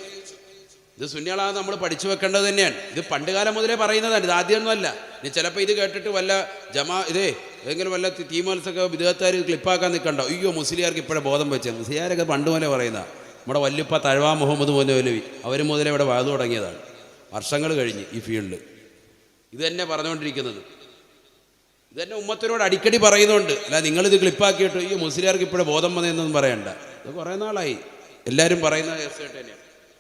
ഇത് സുന്നികളാണ് നമ്മൾ പഠിച്ചു വെക്കേണ്ടത് തന്നെയാണ്. ഇത് പണ്ടുകാലം മുതലേ പറയുന്നതാണ്, ഇത് ആദ്യമൊന്നുമല്ല. ഇനി ചിലപ്പോൾ ഇത് കേട്ടിട്ട് വല്ല ഏതെങ്കിലും വല്ല തീമത്സൊക്കെ വിദേഹത്താർ ക്ലിപ്പാക്കാൻ നിൽക്കണ്ടോ, അയ്യോ മുസ്ലിയാർക്ക് ഇപ്പോഴേ ബോധം വെച്ചത്. മുസ്ലിയാരൊക്കെ പണ്ട് മുതലേ പറയുന്ന നമ്മുടെ വല്യുപ്പ തഴവാ മുഹമ്മദ് മൗലവി അവർ മുതലേ ഇവിടെ വാതു തുടങ്ങിയതാണ്. വർഷങ്ങൾ കഴിഞ്ഞ് ഈ ഫീൽഡ് ഇത് തന്നെ പറഞ്ഞുകൊണ്ടിരിക്കുന്നത്. ഇത് തന്നെ ഉമ്മത്തിനോട് അടിക്കടി പറയുന്നുണ്ട്. അല്ല നിങ്ങളിത് ക്ലിപ്പാക്കിയിട്ട് അയ്യോ മുസ്ലിയാർക്ക് ഇപ്പോഴേ ബോധം വന്നതെന്നൊന്നും പറയണ്ട. ഇത് കുറേ നാളായി എല്ലാവരും പറയുന്ന കേസായിട്ട് തന്നെയാണ്.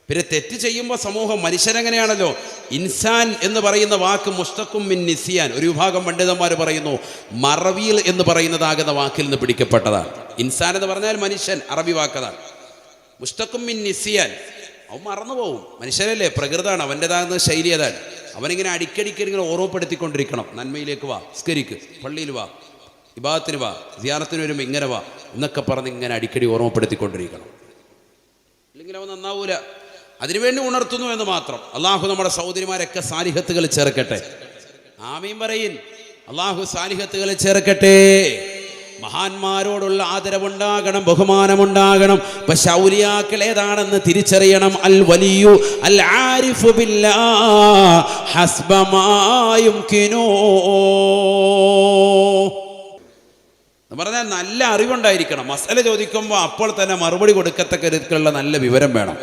പിന്നെ തെറ്റ് ചെയ്യുമ്പോൾ സമൂഹം, മനുഷ്യരെങ്ങനെയാണല്ലോ, ഇൻസാൻ എന്ന് പറയുന്ന വാക്ക് മുസ്തഖും മിൻ നിസിയാൻ. ഒരു വിഭാഗം പണ്ഡിതന്മാർ പറയുന്നു മറവിയിൽ എന്ന് പറയുന്നതാകുന്ന വാക്കിൽ നിന്ന് പിടിക്കപ്പെട്ടതാണ്. ഇൻസാൻ എന്ന് പറഞ്ഞാൽ മനുഷ്യൻ, അറബി വാക്കതാണ്. മുസ്തഖും മിൻ നിസിയാൻ, അവൻ മറന്നു പോവും. മനുഷ്യരല്ലേ, പ്രകൃതമാണ്, അവൻ്റെതാകുന്ന ശൈലി അതാണ്. അവനിങ്ങനെ അടിക്കടിക്ക് ഇങ്ങനെ ഓർമ്മപ്പെടുത്തിക്കൊണ്ടിരിക്കണം. നന്മയിലേക്ക് വാ, സ്കരിക്ക്, പള്ളിയിൽ വാ, ഇബാദത്തിന് വാ, സിയാറത്തിന് വരുമ്പോൾ ഇങ്ങനെ വാ എന്നൊക്കെ പറഞ്ഞ് ഇങ്ങനെ അടിക്കടി ഓർമ്മപ്പെടുത്തിക്കൊണ്ടിരിക്കണം. ഇല്ലെങ്കിൽ അവൻ നന്നാവൂല. അതിനുവേണ്ടി ഉണർത്തുന്നു എന്ന് മാത്രം. അള്ളാഹു നമ്മുടെ സഹോദരിമാരൊക്കെ സാലിഹത്തുകൾ ചേർക്കട്ടെ. ആമീൻ പറയിൻ. അള്ളാഹു സാലിഹത്തുകൾ ചേർക്കട്ടെ. മഹാന്മാരോടുള്ള ആദരവുണ്ടാകണം, ബഹുമാനമുണ്ടാകണം. പക്ഷെ ഔലിയാക്കൾ ഏതാണെന്ന് തിരിച്ചറിയണം. അൽ വലിയു അൽ ആരിഫു ബില്ലാഹ് ഹസ്ബ മാ യുംകിനു എന്ന് പറഞ്ഞാൽ നല്ല അറിവുണ്ടായിരിക്കണം. മസല ചോദിക്കുമ്പോൾ അപ്പോൾ തന്നെ മറുപടി കൊടുക്കത്തക്ക രീതിക്കുള്ള നല്ല വിവരം വേണം.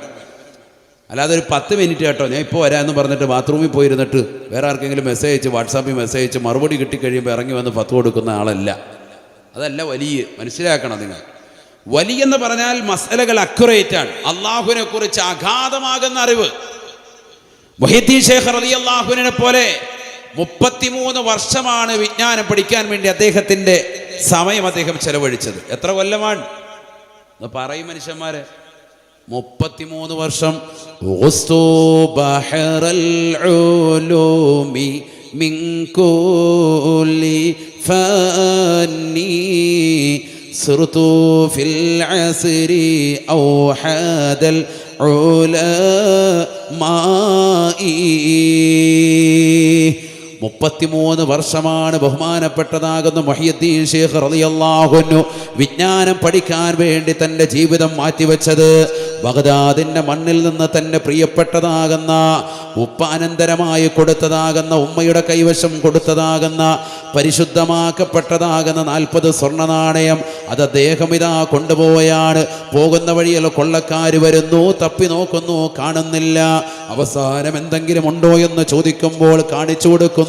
അല്ലാതെ ഒരു 10 മിനിറ്റ് കേട്ടോ ഞാൻ ഇപ്പോൾ വരാമെന്ന് പറഞ്ഞിട്ട് ബാത്റൂമിൽ പോയിരുന്നിട്ട് വേറെ ആർക്കെങ്കിലും മെസ്സേജ് അയച്ച് വാട്സാപ്പിൽ മെസ്സേജ് അയച്ച് മറുപടി കിട്ടിക്കഴിയുമ്പോൾ ഇറങ്ങി വന്ന് ഫത്വ കൊടുക്കുന്ന ആളല്ല. അതല്ല വലിയ. മനസ്സിലാക്കണം നിങ്ങൾ. വലിയെന്ന് പറഞ്ഞാൽ മസലകൾ അക്യുറേറ്റ് ആണ്. അള്ളാഹുവിനെ കുറിച്ച് അഗാധമാകുന്ന അറിവ്. മുഹീദ്ദീൻ ശൈഖ് റളിയല്ലാഹുവിനെ പോലെ 33 വർഷമാണ് വിജ്ഞാനം പഠിക്കാൻ വേണ്ടി അദ്ദേഹത്തിൻ്റെ സമയം അദ്ദേഹം ചെലവഴിച്ചത്. എത്ര കൊല്ലമാണ് എന്ന് പറയും മനുഷ്യന്മാരെ. 33 വർഷം. من كل فاني صرت في العصر أوحد العلماء. 33 വർഷമാണ് ബഹുമാനപ്പെട്ടതാകുന്ന മുഹയ്യിദ്ദീൻ ശൈഖ് റളിയല്ലാഹു അൻഹു വിജ്ഞാനം പഠിക്കാൻ വേണ്ടി തൻ്റെ ജീവിതം മാറ്റിവെച്ചത്. ബഗ്ദാദിൻ്റെ മണ്ണിൽ നിന്ന് തൻ്റെ പ്രിയപ്പെട്ടതാകുന്ന ഉപ്പ അനന്തരമായി കൊടുത്തതാകുന്ന ഉമ്മയുടെ കൈവശം കൊടുത്തതാകുന്ന പരിശുദ്ധമാക്കപ്പെട്ടതാകുന്ന 40 സ്വർണ്ണ നാണയം അത് അദ്ദേഹം ഇതാ കൊണ്ടുപോവുകയാണ്. പോകുന്ന വഴിയിൽ കൊള്ളക്കാർ വരുന്നു, തപ്പി നോക്കുന്നു, കാണുന്നില്ല. അവസാനം എന്തെങ്കിലും ഉണ്ടോ എന്ന് ചോദിക്കുമ്പോൾ കാണിച്ചു കൊടുക്കുന്നു.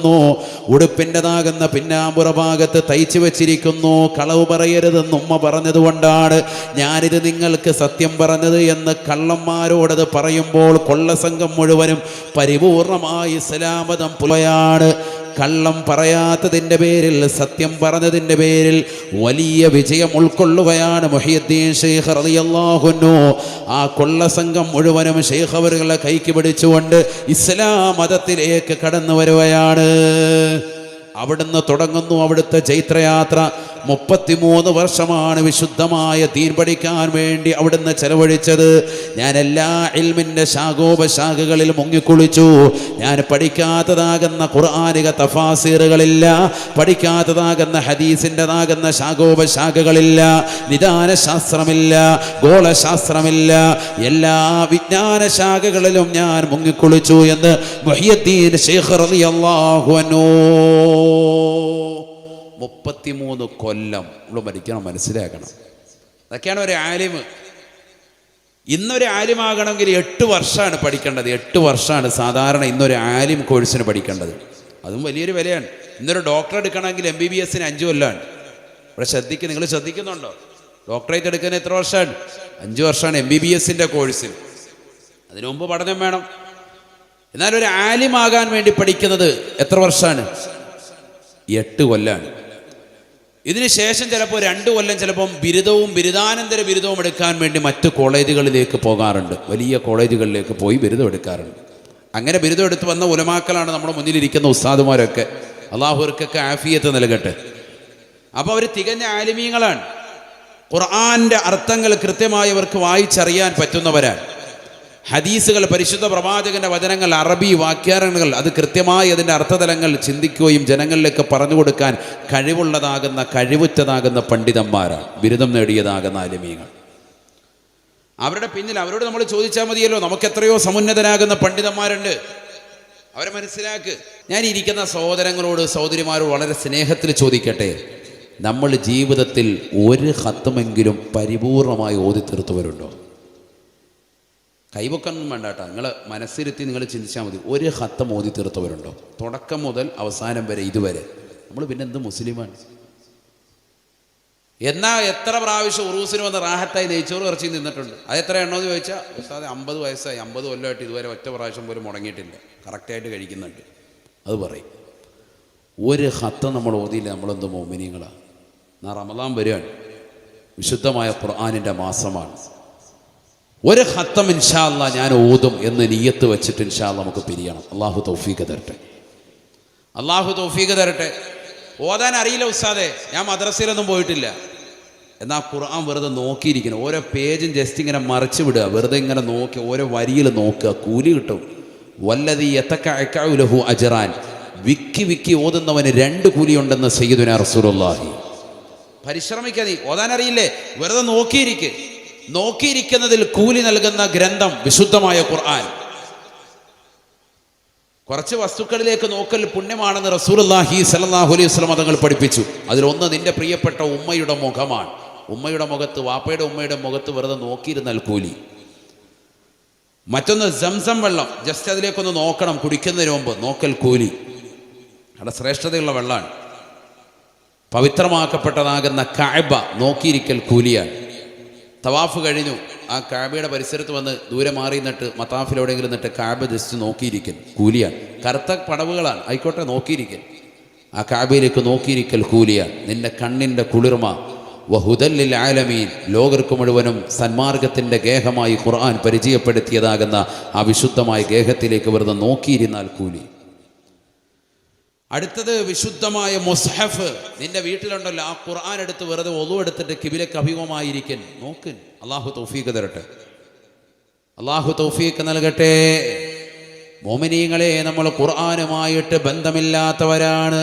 ഉടുപ്പിൻ്റെതാകുന്ന പിന്നാമ്പുറ ഭാഗത്ത് തയ്ച്ചു വെച്ചിരിക്കുന്നു. കളവ് പറയരുതെന്ന് ഉമ്മ പറഞ്ഞതുകൊണ്ടാണ് ഞാനിത് നിങ്ങൾക്ക് സത്യം പറഞ്ഞത് എന്ന് കള്ളന്മാരോടത് പറയുമ്പോൾ കൊള്ളസംഘം മുഴുവനും പരിപൂർണമായി ഇസ്ലാമതം പുലയാണ്. കള്ളം പറയാത്തതിൻ്റെ പേരിൽ, സത്യം പറഞ്ഞതിൻ്റെ പേരിൽ വലിയ വിജയം ഉൾക്കൊള്ളുകയാണ് മുഹയ്യിദ്ദീൻ ശൈഖ് റളിയല്ലാഹു അൻഹു. ആ കൊള്ളസംഘം മുഴുവനും ശൈഖ് അവരുടെ കൈക്ക് പിടിച്ചുകൊണ്ട് ഇസ്ലാം മതത്തിലേക്ക് കടന്നു വരുകയാണ്. അവിടുന്ന് തുടങ്ങുന്നു അവിടുത്തെ ചൈത്രയാത്ര. 33 വർഷമാണ് വിശുദ്ധമായ ദീൻ പഠിക്കാൻ വേണ്ടി അവിടുന്ന് ചെലവഴിച്ചത്. ഞാൻ എല്ലാ ഇൽമിൻ്റെ ശാഖോപശാഖകളിൽ മുങ്ങിക്കുളിച്ചു. ഞാൻ പഠിക്കാത്തതാകുന്ന ഖുർആനിക തഫാസീറുകളില്ല, പഠിക്കാത്തതാകുന്ന ഹദീസിൻ്റെതാകുന്ന ശാഖോപശാഖകളില്ല, നിദാന ശാസ്ത്രമില്ല, ഗോളശാസ്ത്രമില്ല, എല്ലാ വിജ്ഞാന ശാഖകളിലും ഞാൻ മുങ്ങിക്കുളിച്ചു എന്ന് മുഹയ്യിദ്ദീൻ ശൈഖ് റളിയല്ലാഹു അൻഹു. 33 കൊല്ലം നമ്മൾ പഠിക്കണം, മനസ്സിലാക്കണം. അതൊക്കെയാണ് ഒരു ആലിമ്. ഇന്നൊരു ആലിമാകണമെങ്കിൽ 8 വർഷമാണ് പഠിക്കേണ്ടത്. 8 വർഷമാണ് സാധാരണ ഇന്നൊരു ആലിം കോഴ്സിന് പഠിക്കേണ്ടത്. അതും വലിയൊരു വിലയാണ്. ഇന്നൊരു ഡോക്ടർ എടുക്കണമെങ്കിൽ MBBSന് 5 കൊല്ലമാണ്. ഇവിടെ നിങ്ങൾ ശ്രദ്ധിക്കുന്നുണ്ടോ? ഡോക്ടറേറ്റ് എടുക്കുന്ന എത്ര വർഷമാണ്? 5 വർഷമാണ് MBBSൻ്റെ കോഴ്സിന്. അതിനു മുമ്പ് പഠനം വേണം. എന്നാൽ ഒരു ആലിമാകാൻ വേണ്ടി പഠിക്കുന്നത് എത്ര വർഷമാണ്? 8 കൊല്ലമാണ്. ഇതിന് ശേഷം ചിലപ്പോൾ 2 കൊല്ലം ചിലപ്പം ബിരുദവും ബിരുദാനന്തര ബിരുദവും എടുക്കാൻ വേണ്ടി മറ്റ് കോളേജുകളിലേക്ക് പോകാറുണ്ട്. വലിയ കോളേജുകളിലേക്ക് പോയി ബിരുദം എടുക്കാറുണ്ട്. അങ്ങനെ ബിരുദം എടുത്ത് വന്ന ഉലമാക്കളാണ് നമ്മുടെ മുന്നിലിരിക്കുന്ന ഉസ്താദുമാരൊക്കെ. അള്ളാഹുവർക്കൊക്കെ ആഫിയത്ത് നൽകട്ടെ. അപ്പോൾ അവർ തികഞ്ഞ ആലിമീങ്ങളാണ്. ഖുർആൻ്റെ അർത്ഥങ്ങൾ കൃത്യമായി അവർക്ക് വായിച്ചറിയാൻ പറ്റുന്നവരാണ്. ഹദീസുകൾ, പരിശുദ്ധ പ്രവാചകന്റെ വചനങ്ങൾ, അറബി വാക്യാരണങ്ങൾ അത് കൃത്യമായി അതിൻ്റെ അർത്ഥതലങ്ങൾ ചിന്തിക്കുകയും ജനങ്ങളിലേക്ക് പറഞ്ഞു കൊടുക്കാൻ കഴിവുറ്റതാകുന്ന പണ്ഡിതന്മാരാണ്, ബിരുദം നേടിയതാകുന്ന ആലിമീങ്ങൾ. അവരുടെ പിന്നിൽ അവരോട് നമ്മൾ ചോദിച്ചാൽ മതിയല്ലോ. നമുക്ക് എത്രയോ സമുന്നതരാകുന്ന പണ്ഡിതന്മാരുണ്ട്, അവരെ മനസ്സിലാക്ക്. ഞാൻ ഇരിക്കുന്ന സഹോദരങ്ങളോട് സഹോദരിമാരോട് വളരെ സ്നേഹത്തിൽ ചോദിക്കട്ടെ, നമ്മൾ ജീവിതത്തിൽ ഒരു ഖത്മെങ്കിലും പരിപൂർണമായി ഓതി തീർത്തവരുണ്ടോ? കൈവക്കൊന്നും വേണ്ട കേട്ടോ, നിങ്ങൾ മനസ്സിരുത്തി നിങ്ങൾ ചിന്തിച്ചാൽ മതി. ഒരു ഖത്തം ഓതി തീർത്തവരുണ്ടോ? തുടക്കം മുതൽ അവസാനം വരെ ഇതുവരെ. നമ്മൾ പിന്നെ എന്ത് മുസ്ലിമാണ്? എന്നാൽ എത്ര പ്രാവശ്യം ഉറൂസിന് വന്ന് റാഹത്തായി നെയ്ച്ചോറ് ഇറച്ചി നിന്നിട്ടുണ്ട്? അത് എത്ര എണ്ണമെന്ന് ചോദിച്ചാൽ ഉസ്താദെ 50 വയസ്സായി, 50 കൊല്ലമായിട്ട് ഇതുവരെ ഒറ്റ പ്രാവശ്യം പോലും മുടങ്ങിയിട്ടില്ല, കറക്റ്റായിട്ട് കഴിക്കുന്നുണ്ട്. അത് പറയും. ഒരു ഖത്തം നമ്മൾ ഓതിയില്ല, നമ്മളെന്ത് മോമിനിയങ്ങളാണ്. എന്നാൽ റമദാൻ വരികയാണ്, വിശുദ്ധമായ ഖുർആനിൻ്റെ മാസമാണ്. ഒരു ഖത്തം ഇൻഷാ അല്ലാഹ് ഞാൻ ഓതും എന്ന് നിയ്യത്ത് വെച്ചിട്ട് ഇൻഷാ അല്ലാഹ് നമുക്ക് പിരിയണം. അള്ളാഹു തൗഫീഖ് തരട്ടെ, അള്ളാഹു തൗഫീഖ് തരട്ടെ. ഓതാൻ അറിയില്ല ഉസ്താദേ, ഞാൻ മദ്രസയിലൊന്നും പോയിട്ടില്ല. എന്നാൽ ഖുർആൻ വെറുതെ നോക്കിയിരിക്കണം. ഓരോ പേജും ജസ്റ്റ് ഇങ്ങനെ മറിച്ച് വിടുക, വെറുതെ ഇങ്ങനെ നോക്കി ഓരോ വരിയിൽ നോക്കുക, കൂലി കിട്ടും. വല്ലദീ യതകഅഉലഹു അജ്റാൻ, വിക്കി വിക്കി ഓതുന്നവന് 2 കൂലിയുണ്ടെന്ന് സയ്യിദുനാ റസൂലുള്ളാഹി. പരിശ്രമിക്കുക. നീ ഓതാൻ അറിയില്ലേ, വെറുതെ നോക്കിയിരിക്കുന്നതിൽ കൂലി നൽകുന്ന ഗ്രന്ഥം വിശുദ്ധമായ ഖുർആൻ. കുറച്ച് വസ്തുക്കളിലേക്ക് നോക്കൽ പുണ്യമാണെന്ന് റസൂലുള്ളാഹി സ്വല്ലല്ലാഹു അലൈഹി വസല്ലം തങ്ങൾ പഠിപ്പിച്ചു. അതിലൊന്ന് നിന്റെ പ്രിയപ്പെട്ട ഉമ്മയുടെ മുഖമാണ്. ഉമ്മയുടെ മുഖത്ത്, വാപ്പയുടെ ഉമ്മയുടെ മുഖത്ത് വെറുതെ നോക്കിയിരുന്നാൽ കൂലി. മറ്റൊന്ന് സംസം വെള്ളം, ജസ്റ്റ് അതിലേക്കൊന്ന് നോക്കണം കുടിക്കുന്നതിന് മുമ്പ്, നോക്കൽ കൂലി. അവിടെ ശ്രേഷ്ഠതയുള്ള വെള്ളമാണ്. പവിത്രമാക്കപ്പെട്ടതാകുന്ന കഅബ നോക്കിയിരിക്കൽ കൂലിയാണ്. തവാഫ് കഴിഞ്ഞു, ആ കഅബയുടെ പരിസരത്ത് വന്ന് ദൂരെ മാറി നിന്നിട്ട് മതാഫിലെവിടെയെങ്കിലും നിന്നിട്ട് കഅബ ജസ്റ്റ് നോക്കിയിരിക്കൽ കൂലിയാണ്. കറുത്ത പടവുകളാണ്, ആയിക്കോട്ടെ, നോക്കിയിരിക്കൽ. ആ കഅബയിലേക്ക് നോക്കിയിരിക്കൽ കൂലിയാണ്. നിന്റെ കണ്ണിൻ്റെ കുളിർമ വഹുദൽ ലിൽ ആലമീൻ, ലോകർക്ക് മുഴുവനും സന്മാർഗത്തിൻ്റെ ഗേഹമായി ഖുർആൻ പരിചയപ്പെടുത്തിയതാകുന്ന ആ വിശുദ്ധമായ ഗേഹത്തിലേക്ക് വെറുതെ നോക്കിയിരുന്നാൽ കൂലി. അടുത്തത് വിശുദ്ധമായ മുസ്ഹഫ്. നിന്റെ വീട്ടിലുണ്ടല്ലോ, ആ ഖുർആൻ എടുത്ത് വെറുതെ ഒളു എടുത്തിട്ട് കിബിലക്ക് അഭിമുഖമായിരിക്കൻ നോക്ക്. അള്ളാഹു തൗഫീഖ് തരട്ടെ, അള്ളാഹു തൗഫീഖ് നൽകട്ടെ. മോമിനീങ്ങളെ, നമ്മൾ ഖുർആനുമായിട്ട് ബന്ധമില്ലാത്തവരാണ്,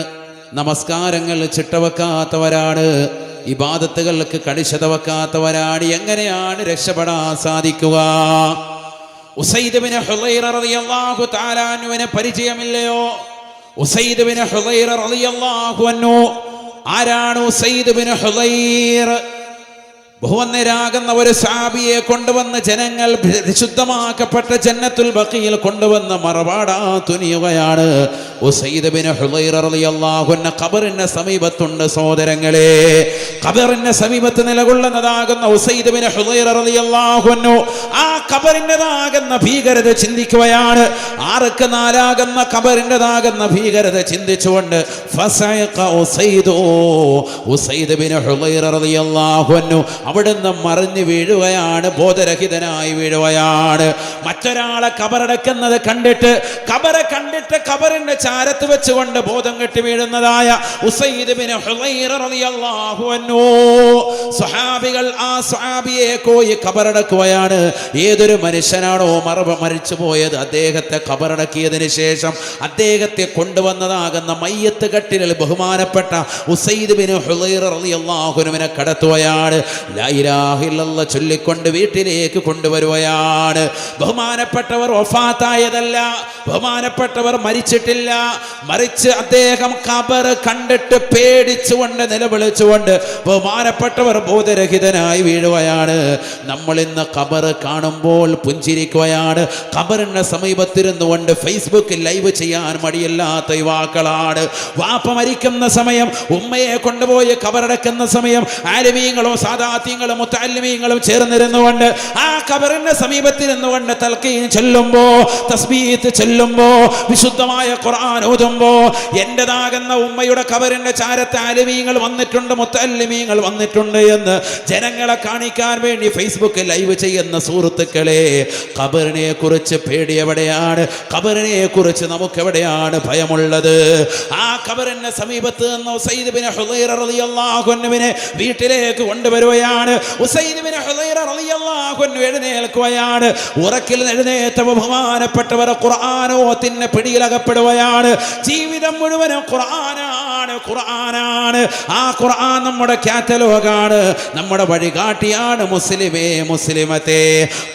നമസ്കാരങ്ങൾ ചിട്ടവെക്കാത്തവരാണ്, ഇബാദത്തുകൾക്ക് കണിശത വെക്കാത്തവരാണ്. എങ്ങനെയാണ് രക്ഷപ്പെടാൻ സാധിക്കുക? ഉസൈദ് ബിൻ ഹുളൈറ റളിയല്ലാഹു തആല അൻഹുവിനെ പരിചയമില്ലയോ? ഉസൈദ് ബിൻ ഹുളൈറ റളിയല്ലാഹു അൻഹു. ആരാണ് ഉസൈദ് ബിൻ ഹുളൈർ? ബഹുവന്നരാകുന്ന ഒരു സഹാബിയെ കൊണ്ടുവന്ന് ജനങ്ങൾ വിശുദ്ധമാക്കപ്പെട്ട ജന്നത്തുൽ ബഖീൽ കൊണ്ടുവന്ന് മറപാടാ തുനിയുകയാണ്. ഉസൈദ് ബിൻ ഹുളൈർ റളിയല്ലാഹു അൻഹു ഖബറിന്റെ സമീപത്തുണ്ട്. സഹോദരങ്ങളെ, ഖബറിന്റെ സമീപത്ത് നിലകൊള്ളുന്നതാകുന്ന ഉസൈദ് ബിൻ ഹുളൈർ റളിയല്ലാഹു അൻഹു ആ ഖബറിൻ്റെതാകുന്ന ഭീകരത ചിന്തിക്കുകയാണ്. ആർക്ക് നാലാകുന്ന ഖബറിൻ്റെതാകുന്ന ഭീകരത ചിന്തിച്ചുകൊണ്ട് ഫസഅഖ ഉസൈദ് ബിൻ ഹുളൈർ റളിയല്ലാഹു അൻഹു അവിടുന്ന് മറിഞ്ഞു വീഴുകയാണ്, ബോധരഹിതനായി വീഴുകയാണ്. മറ്റൊരാളെ ഖബറടക്കുന്നത് കണ്ടിട്ട് ഖബറിന്റെ ചാരത്ത് വെച്ചുകൊണ്ട് ബോധം കെട്ടി വീഴുന്നതായ ഉസൈദ് ബിൻ ഹുളൈർ റളിയല്ലാഹു അൻഹു, സ്വഹാബികൾ ആ സ്വഹാബിയെ പോയി ഖബറടക്കുകയാണ്. ഏതൊരു മനുഷ്യനാണോ മരിച്ചു പോയത്, അദ്ദേഹത്തെ ഖബറടക്കിയതിന് ശേഷം അദ്ദേഹത്തെ കൊണ്ടുവന്നതാകുന്ന മയ്യത്ത് കട്ടിലിൽ ബഹുമാനപ്പെട്ട ഉസൈദ് ബിൻ ഹുളൈർ റളിയല്ലാഹു അൻഹുവിനെ കടത്തുകയാണ്. ലാ ഇലാഹ ഇല്ലല്ലാഹ് ചൊല്ലിക്കൊണ്ട് വീട്ടിലേക്ക് കൊണ്ടുവരുകയാണ്. ബഹുമാനപ്പെട്ടവർ വഫാത്തായതല്ല, ബഹുമാനപ്പെട്ടവർ മരിച്ചിട്ടില്ല, മറിച്ച് അദ്ദേഹം ഖബർ കണ്ടിട്ട് പേടിച്ചുകൊണ്ട് നിലവിളിച്ചുകൊണ്ട് ബഹുമാനപ്പെട്ടവർ ബോധരഹിതനായി വീഴുകയാണ്. നമ്മൾ ഇന്ന് ഖബർ കാണുമ്പോൾ പുഞ്ചിരിക്കുകയാണ്. ഖബറിന്റെ സമീപത്തിരുന്നു കൊണ്ട് ഫേസ്ബുക്കിൽ ലൈവ് ചെയ്യാൻ മടിയില്ലാത്ത യുവാക്കളാണ്. വാപ്പ മരിക്കുന്ന സമയം, ഉമ്മയെ കൊണ്ടുപോയി ഖബറടക്കുന്ന സമയം ആലിമീങ്ങളും സാദാത്യങ്ങളും മുത്തഅല്ലിമീങ്ങളും ചേർന്നിരുന്നുകൊണ്ട് ആ ഖബറിന്റെ സമീപത്തിരുന്നുകൊണ്ട് തൽഖീൻ ചൊല്ലുമ്പോ, തസ്ബീഹ് ചൊല്ലുമ്പോ, വിശുദ്ധമായ ഖുർആൻ ഓതുമ്പോ, എന്റേതാകുന്ന ഉമ്മയുടെ ഖബറിന്റെ ചാരത്ത് ആലിമീങ്ങൾ വന്നിട്ടുണ്ട്, മുത്തഅല്ലിമീങ്ങൾ വന്നിട്ടുണ്ട് എന്ന് ജനങ്ങളെ കാണിക്കാൻ വേണ്ടി ഫേസ്ബുക്കിൽ ലൈവ് ചെയ്യുന്ന സുഹൃത്തുക്കളെ, ഖബറിനെ കുറിച്ച് പേടി എവിടെയാണ്? ഖബറിനെ കുറിച്ച് നമുക്ക് എവിടെയാണ് ഭയമുള്ളത്? ആ ഖബറിന്റെ സമീപത്ത് നിന്ന് ഉസൈദ് ബിൻ ഹുളൈർ റളിയല്ലാഹു അൻഹുവിനെ വീട്ടിലേക്ക് കൊണ്ടുവരുകയാണ്. ഉസൈദ് ബിൻ ഹുളൈർ റളിയല്ലാഹു അൻഹു എഴുന്നേൽക്കുകയാണ്. ഉറക്കിൽ എഴുന്നേറ്റ ബഹുമാനപ്പെട്ടവർ ഖുർആനോത്തിന്റെ പിടിയിലകപ്പെടുകയാണ്. ജീവിതം മുഴുവനും ഖുർആനാണ്. ആ ഖുർആൻ നമ്മുടെ കാറ്റലോഗാണ്, നമ്മുടെ വഴികാട്ടിയാണ്. മുസ്ലിമത്തെ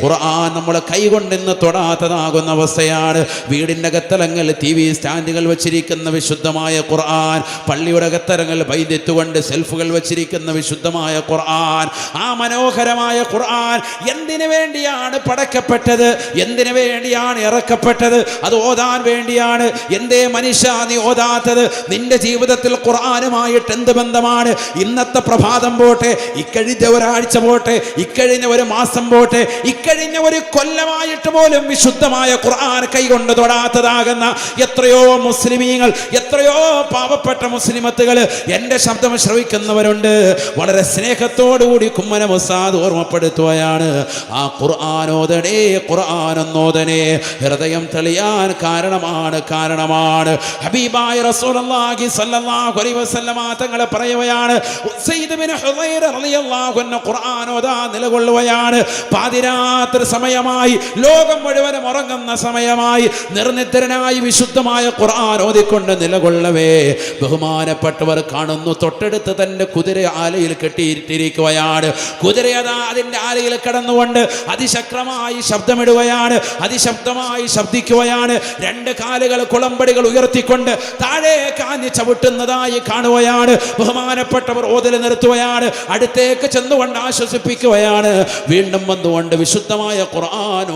ഖുർആൻ നമ്മൾ കൈകൊണ്ടിന്ന് തൊടാത്തതാകുന്ന അവസ്ഥയാണ്. വീടിൻ്റെ അകത്തളങ്ങൾ TV സ്റ്റാൻഡുകൾ വെച്ചിരിക്കുന്ന വിശുദ്ധമായ ഖുർആൻ, പള്ളിയുടെ അകത്തളങ്ങൾ വൈദ്യത്തുകൊണ്ട് സെൽഫുകൾ വെച്ചിരിക്കുന്ന വിശുദ്ധമായ ഖുർആൻ, ആ മനോഹരമായ ഖുർആൻ എന്തിനു വേണ്ടിയാണ് പടക്കപ്പെട്ടത്? എന്തിനു വേണ്ടിയാണ് ഇറക്കപ്പെട്ടത്? അത് ഓതാൻ വേണ്ടിയാണ്. എന്തേ മനുഷ്യ നീ ഓതാത്തത്? നിന്റെ ജീവിതത്തിൽ ഖുർആനുമായിട്ട് എന്ത് ബന്ധമാണ്? ഇന്നത്തെ പ്രഭാതം പോട്ടെ, ഇക്കഴിഞ്ഞ ഒരാഴ്ച പോട്ടെ, ഇക്കഴിഞ്ഞ ഒരു മാസം പോട്ടെ, ഇക്കഴിഞ്ഞ ഒരു കൊല്ലമായിട്ട് പോലും വിശുദ്ധമായ ഖുർആൻ കൈകൊണ്ട് തൊടാത്തതാകുന്ന എത്രയോ മുസ്ലിമീങ്ങൾ, എത്രയോ പാവപ്പെട്ട മുസ്ലിമത്തുകൾ എൻ്റെ ശബ്ദം ശ്രവിക്കുന്നവരുണ്ട്. വളരെ സ്നേഹത്തോടുകൂടി കുമ്മന ഉസ്താദ് ഓർമ്മപ്പെടുത്തുകയാണ്, ആ ഖുർആനോദനേ, ഖുർആനോദനേ ഹൃദയം തെളിയാൻ കാരണമാണ്. ഹബീബായ റസൂലുള്ളാഹി സ്വല്ലല്ലാഹു സ്വല്ലല്ലാഹു അലൈഹി വസല്ലമ തങ്ങൾ പറയുകയാണ്, ഉസൈദ് ബിൻ ഹുദൈർ റളിയല്ലാഹു അൻഹു ഖുർആൻ ഓതാൻ നിലകൊള്ളുകയാണ്. പാതിരാത്രി സമയമായി, ലോകം മുഴുവനും ഉറങ്ങുന്ന സമയമായി, നിർനിദ്രനായി വിശുദ്ധമായ ഖുർആൻ ഓതിക്കൊണ്ട് നിലകൊള്ളവേ ബഹുമാനപ്പെട്ടവർ കാണുന്നു, തൊട്ടടുത്ത് തന്റെ കുതിര ആലയിൽ കെട്ടിയിട്ടിരിക്കുകയാണ്. കുതിര അതാ അതിന്റെ ആലയിൽ കിടന്നുകൊണ്ട് അതിശക്തമായി ശബ്ദമിടുകയാണ്, അതിശബ്ദമായി ശബ്ദിക്കുകയാണ്. രണ്ട് കാലുകൾ കുളമ്പടികൾ ഉയർത്തിക്കൊണ്ട് താഴെ കാഞ്ഞ് ചവിട്ടുന്നതായി കാണുകയാണ്. ബഹുമാനപ്പെട്ടവർ ഓതൽ നിർത്തുകയാണ്, അടുത്തേക്ക് ചെന്നുകൊണ്ട് ആശ്വസിപ്പിക്കുകയാണ്. വീണ്ടും വന്നുകൊണ്ട് വിശുദ്ധമായ ഖുർആൻ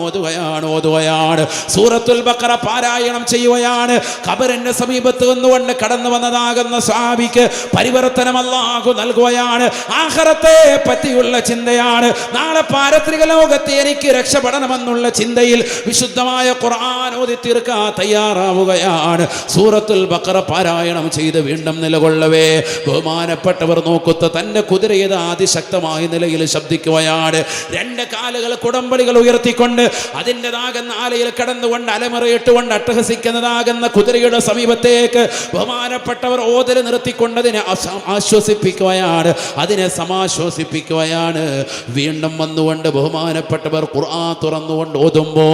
ഓതുകയാണ്. സൂറത്തുൽ ബഖറ പാരായണം ചെയ്യുകയാണ്. ഖബറിന്റെ സമീപത്ത് നിന്നുകൊണ്ട് കടന്നു വന്നതാകുന്ന സ്വഹാബിക്ക് പരിവർത്തനം അല്ലാഹു നൽകുകയാണ്. ആഖിറത്തെ പറ്റിയുള്ള ചിന്തയാണ്. നാളെ പാരത്രിക ലോകത്തെ എനിക്ക് രക്ഷപ്പെടണമെന്നുള്ള ചിന്തയിൽ വിശുദ്ധമായ ഖുർആൻ ഓതി തീർക്കാൻ തയ്യാറാവുകയാണ്. സൂറത്തുൽ ബഖറ പാരായണം ചെയ്ത് വീണ്ടും നിലകൊള്ളവേ ബഹുമാനപ്പെട്ടവർ നോക്കുത്ത തന്റെ കുതിരയത് അതിശക്തമായ നിലയിൽ ശബ്ദിക്കുകയാണ്. രണ്ട് കാലുകൾ കുടമ്പടികൾ ഉയർത്തിക്കൊണ്ട് അതിൻ്റെതാകുന്ന ആലയിൽ കടന്നുകൊണ്ട് അലമുറയിട്ടുകൊണ്ട് അട്ടഹസിക്കുന്നതാകുന്ന കുതിരയുടെ സമീപത്തേക്ക് ബഹുമാനപ്പെട്ടവർ ഓതൽ നിർത്തിക്കൊണ്ട് അതിനെ ആശ്വസിപ്പിക്കുകയാണ്, അതിനെ സമാശ്വസിപ്പിക്കുകയാണ്. വീണ്ടും വന്നുകൊണ്ട് ബഹുമാനപ്പെട്ടവർ ഖുർആൻ തുറന്നുകൊണ്ട് ഓതുമ്പോ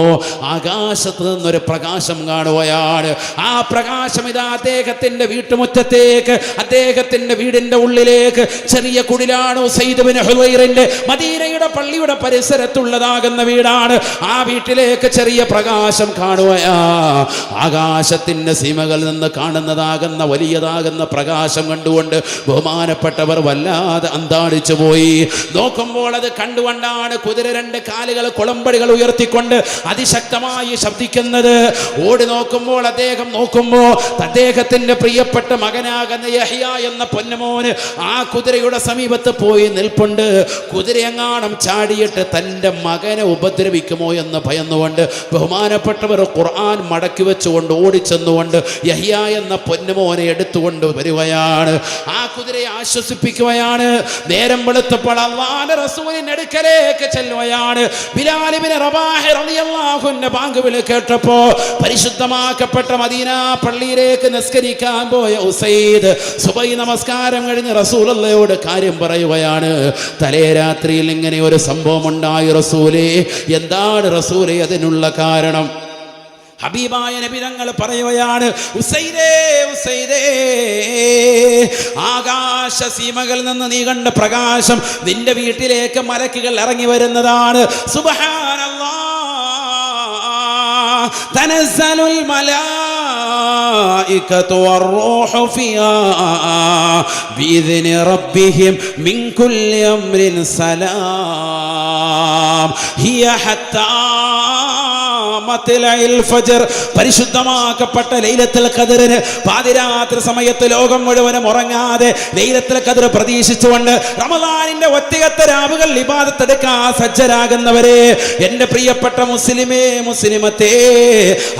ആകാശത്ത് നിന്നൊരു പ്രകാശം കാണുകയാണ്. ആ പ്രകാശം ഇതാ അദ്ദേഹത്തിന്റെ വീട്ടുമുറ്റത്തേക്ക്, അദ്ദേഹത്തിന്റെ വീടിന്റെ ഉള്ളിലേക്ക്, ചെറിയ കുടിലാണ് ഉസൈദ് ബിൻ ഹുദൈറിന്റെ, മദീനയുടെ പള്ളിയുടെ പരിസരത്തുള്ളതാകുന്ന വീടാണ്. ആ വീട്ടിലേക്ക് ചെറിയ പ്രകാശം കാണുകയാ. ആകാശത്തിന്റെ സീമകളിൽ നിന്ന് കാണുന്നതാകുന്ന വലിയതാകുന്ന പ്രകാശം കണ്ടുകൊണ്ട് ബഹുമാനപ്പെട്ടവർ വല്ലാതെ അന്താളിച്ചു പോയി. നോക്കുമ്പോൾ അത് കണ്ടുകൊണ്ടാണ് കുതിര രണ്ട് കാലുകൾ കുളമ്പടികൾ ഉയർത്തിക്കൊണ്ട് അതിശക്തമായി ശബ്ദിക്കുന്നത്. ഓടി നോക്കുമ്പോൾ അദ്ദേഹം നോക്കുമ്പോൾ അദ്ദേഹത്തിന്റെ പ്രിയപ്പെട്ട മകനാകുന്ന യഹ്യ എന്ന പൊന്നുമോന് ആ കുതിരയുടെ സമീപത്ത് പോയി നിൽപ്പുണ്ട്. കുതിരയെങ്ങാണം ചാടിയിട്ട് തൻ്റെ മകനെ ഉപദ്രവിക്കുമോ എന്ന് ഭയന്നുകൊണ്ട് ബഹുമാനപ്പെട്ടവർ ഖുർആൻ മടക്കി വെച്ചുകൊണ്ട് ഓടിച്ചെന്നുകൊണ്ട് യഹ്യ എന്ന പൊന്നുമോനെ എടുത്തുകൊണ്ട് വരികയാണ്. ആ കുതിരയെ ആശ്വസിപ്പിക്കുകയാണ്. നേരം വെളുത്തപ്പോൾ അല്ലാഹുവിന്റെ റസൂലിന്റെ അടുക്കലേക്ക് ചെല്ലുകയാണ്. ബിലാൽ ഇബ്നു റബാഹ് റളിയല്ലാഹു അൻഹു ബാങ്ക് വിളി കേട്ടപ്പോ പരിശുദ്ധമാക്കപ്പെട്ട മദീന പള്ളിയിലേക്ക് നിസ്കരിക്കാൻ പോയ ഉസൈദ് സുബഹി നമസ്കാരം കഴിഞ്ഞ് റസൂലുള്ളാഹിയോട് കാര്യം പറയുകയാണ്. തലേ രാത്രിയിൽ ഇങ്ങനെ ഒരു സംഭവം ഉണ്ടായി റസൂലേ, എന്താണ് റസൂലേ അതിനുള്ള കാരണം? ഹബീബായ നബി തങ്ങൾ പറയുകയാണ്, ഉസൈദേ ഉസൈദേ, ആകാശ സീമകളിൽ നിന്ന് നീ കണ്ട പ്രകാശം നിന്റെ വീട്ടിലേക്ക് മലക്കുകൾ ഇറങ്ങി വരുന്നതാണ്. സുബ്ഹാനല്ലാഹ്, തനസ്സലുൽ മലായികതു വറൂഹു ഫിഹാ ബിഇذനി റബ്ബിഹിം മിൻ കുല്ലി അംരിൻ സലാം ഹിയ ഹത്താ പരിശുദ്ധമാക്കപ്പെട്ട ലൈലത്തുൽ ഖദ്റിന് പാതിരാത്രി സമയത്ത് ലോകം മുഴുവനും ഉറങ്ങാതെ ലൈലത്തുൽ ഖദ്ർ പ്രതീക്ഷിച്ചുകൊണ്ട് റമദാനിന്റെ ഒറ്റയത്തെ രാവുകൾ ഇബാദത്ത് എടുക്കാൻ സജ്ജരാകുന്നവരെ, എൻ്റെ പ്രിയപ്പെട്ട മുസ്ലിമേ മുസ്ലിമത്തേ,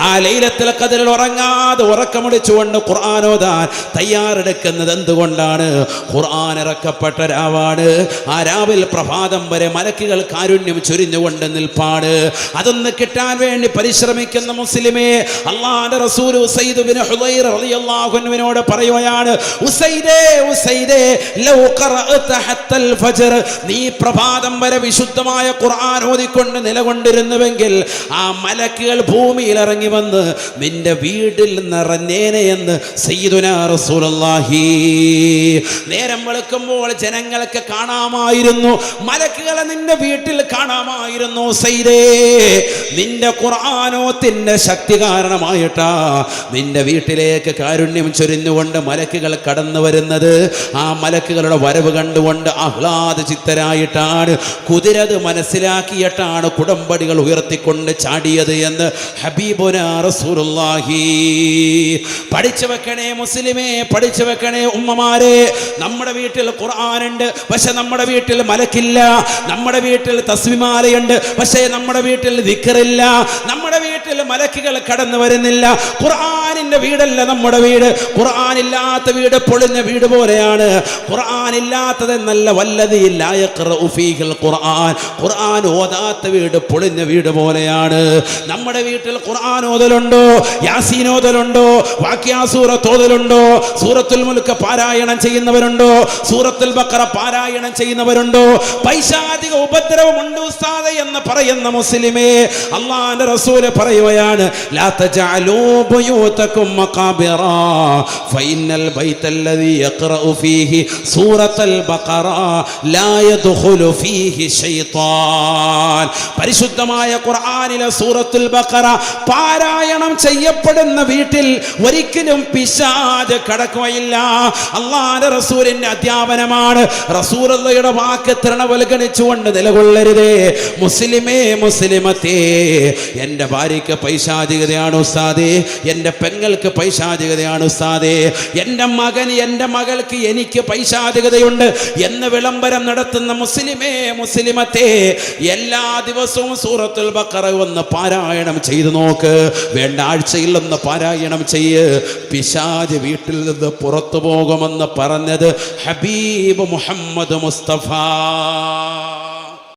ആ ലൈലത്തുൽ ഖദ്റിൽ ഉറങ്ങാതെ ഉറക്കമൊടിച്ചുകൊണ്ട് ഖുർആൻ ഓതാൻ തയ്യാറെടുക്കുന്നത് എന്തുകൊണ്ടാണ്? ഖുർആൻ ഇറക്കപ്പെട്ട രാവാണ്. ആ രാവിൽ പ്രഭാതം വരെ മലക്കുകൾ കാരുണ്യം ചൊരിഞ്ഞുകൊണ്ട് നിൽപ്പാണ്. അതൊന്ന് കിട്ടാൻ വേണ്ടി പരിശ്രമിക്കുന്ന മുസ്ലിമേ, അല്ലാഹുവിന്റെ റസൂൽ ഉസൈദ് ബിൻ ഹുദൈർ റളിയല്ലാഹു അൻഹുവിനോട് പറയുകയാണ്, ഉസൈദേ ഉസൈദേ, ലൗ ഖറഅത ഹത്തൽ ഫജ്ർ, നീ പ്രഭാതം വരെ വിശുദ്ധമായ ഖുർആൻ ഓതിക്കൊണ്ട് നിലകൊണ്ടിരുന്നുവെങ്കിൽ ആ മലക്കുകൾ ഭൂമിയിൽ ഇറങ്ങി വന്ന് നിന്റെ വീട്ടിൽ നിറഞ്ഞേനെ എന്ന് സയ്യിദുനാ റസൂലുള്ളാഹി. നേരം വെളുക്കുമ്പോൾ ജനങ്ങൾക്ക് കാണാമായിരുന്നു, മലക്കുകളെ നിന്റെ വീട്ടിൽ കാണാമായിരുന്നു. ഉസൈദേ, നിന്റെ ഖുർആനോത്തിന്റെ ശക്തി കാരണമായിട്ടാ നിന്റെ വീട്ടിലേക്ക് കാരുണ്യം ചൊരിഞ്ഞുകൊണ്ട് മലക്കുകൾ കടന്നു വരുന്നത്. ആ മലക്കുകളുടെ വരവ് കണ്ടുകൊണ്ട് ആഹ്ലാദ ചിത്തരായിട്ടാണ്, കുതിരത് മനസ്സിലാക്കിയിട്ടാണ് കുടമ്പടികൾ ഉയർത്തിക്കൊണ്ട് ചാടിയത് എന്ന് ഹബീബുനാ റസൂലുള്ളാഹി. പഠിച്ചു വെക്കണേ മുസ്ലിമേ, പഠിച്ചു വെക്കണേ ഉമ്മമാരെ. നമ്മുടെ വീട്ടിൽ ഖുർആനുണ്ട്, പക്ഷെ നമ്മുടെ വീട്ടിൽ മലക്കില്ല. നമ്മുടെ വീട്ടിൽ തസ്ബീഹ് മാലയുണ്ട്, പക്ഷേ നമ്മുടെ വീട്ടിൽ ദിക്റില്ല. നമ്മുടെ വീട്ടിൽ മലക്കുകൾ കടന്നു വരുന്നില്ല. ഖുർആനിന്റെ വീടല്ല നമ്മുടെ വീട്. ഖുർആനില്ലാത്ത വീട് പൊളിഞ്ഞ വീട് പോലെയാണ്. ഖുർആനില്ലാത്തത് എന്നല്ല, വല്ലദീ ലാ യഖറഉ ഫീഹിൽ ഖുർആൻ, ഖുർആൻ ഓതാത്ത വീട് പൊളിഞ്ഞ വീട് പോലെയാണ്. നമ്മുടെ വീട്ടിൽ ഖുർആൻ ഓതലുണ്ടോ? യാസീൻ ഓതലുണ്ടോ? വാഖിഅ സൂറത്ത് ഓതലുണ്ടോ? സൂറത്തുൽ മുൽക്ക് പാരായണം ചെയ്യുന്നവരുണ്ടോ? സൂറത്തുൽ ബഖറ പാരായണം ചെയ്യുന്നവരുണ്ടോ? പൈശാചിക ഉപദ്രവമുണ്ട് ഉസ്താദേ എന്ന് പറയുന്ന മുസ്ലിമേ, അല്ലാഹുവിന്റെ റസൂൽ പറയുകയാണ്, ലാ തജഅലൂ ബുയൂതകും മഖാബിറ ഫഇന്നൽ ബൈതല്ലദീ യഖറഉ ഫീഹി സൂറത്തുൽ ബഖറ ലാ യദ്ഖുലു ഫീഹി ശൈത്താൻ. പരിശുദ്ധമായ ഖുർആനിലെ സൂറത്തുൽ ബഖറ പാരായണം ചെയ്യപ്പെടുന്ന വീട്ടിൽ ഒരിക്കലും പിശാച് കടക്കുകയില്ല. അല്ലാഹുവിന്റെ റസൂലിന്റെ അധ്യാപനമാണ്. റസൂലുള്ളാഹിയുടെ വാക്ക് തൃണവൽഗണിച്ചുകൊണ്ട് നിലകൊള്ളരുതേ. മുസ്ലിമേ, മുസ്ലിമത്തേ, എൻ്റെ ഭാര്യയ്ക്ക് പൈശാചികതയാണ് ഉസ്താദേ, എൻ്റെ പെങ്ങൾക്ക് പൈശാചികതയാണ് ഉസ്താദേ, എൻ്റെ മകന് എൻ്റെ മകൾക്ക് എനിക്ക് പൈശാചികതയുണ്ട് എന്ന് വിളംബരം നടത്തുന്ന മുസ്ലിമേ, മുസ്ലിമത്തേ, എല്ലാ ദിവസവും സൂറത്തുൽ ബഖറ ഒന്ന് പാരായണം ചെയ്തു നോക്ക്. വേണ്ട, ആഴ്ചയിൽ ഒന്ന് പാരായണം ചെയ്യ്. പിശാച് വീട്ടിൽ നിന്ന് പുറത്തു പോകുമെന്ന് പറഞ്ഞത് ഹബീബ് മുഹമ്മദ് മുസ്തഫ.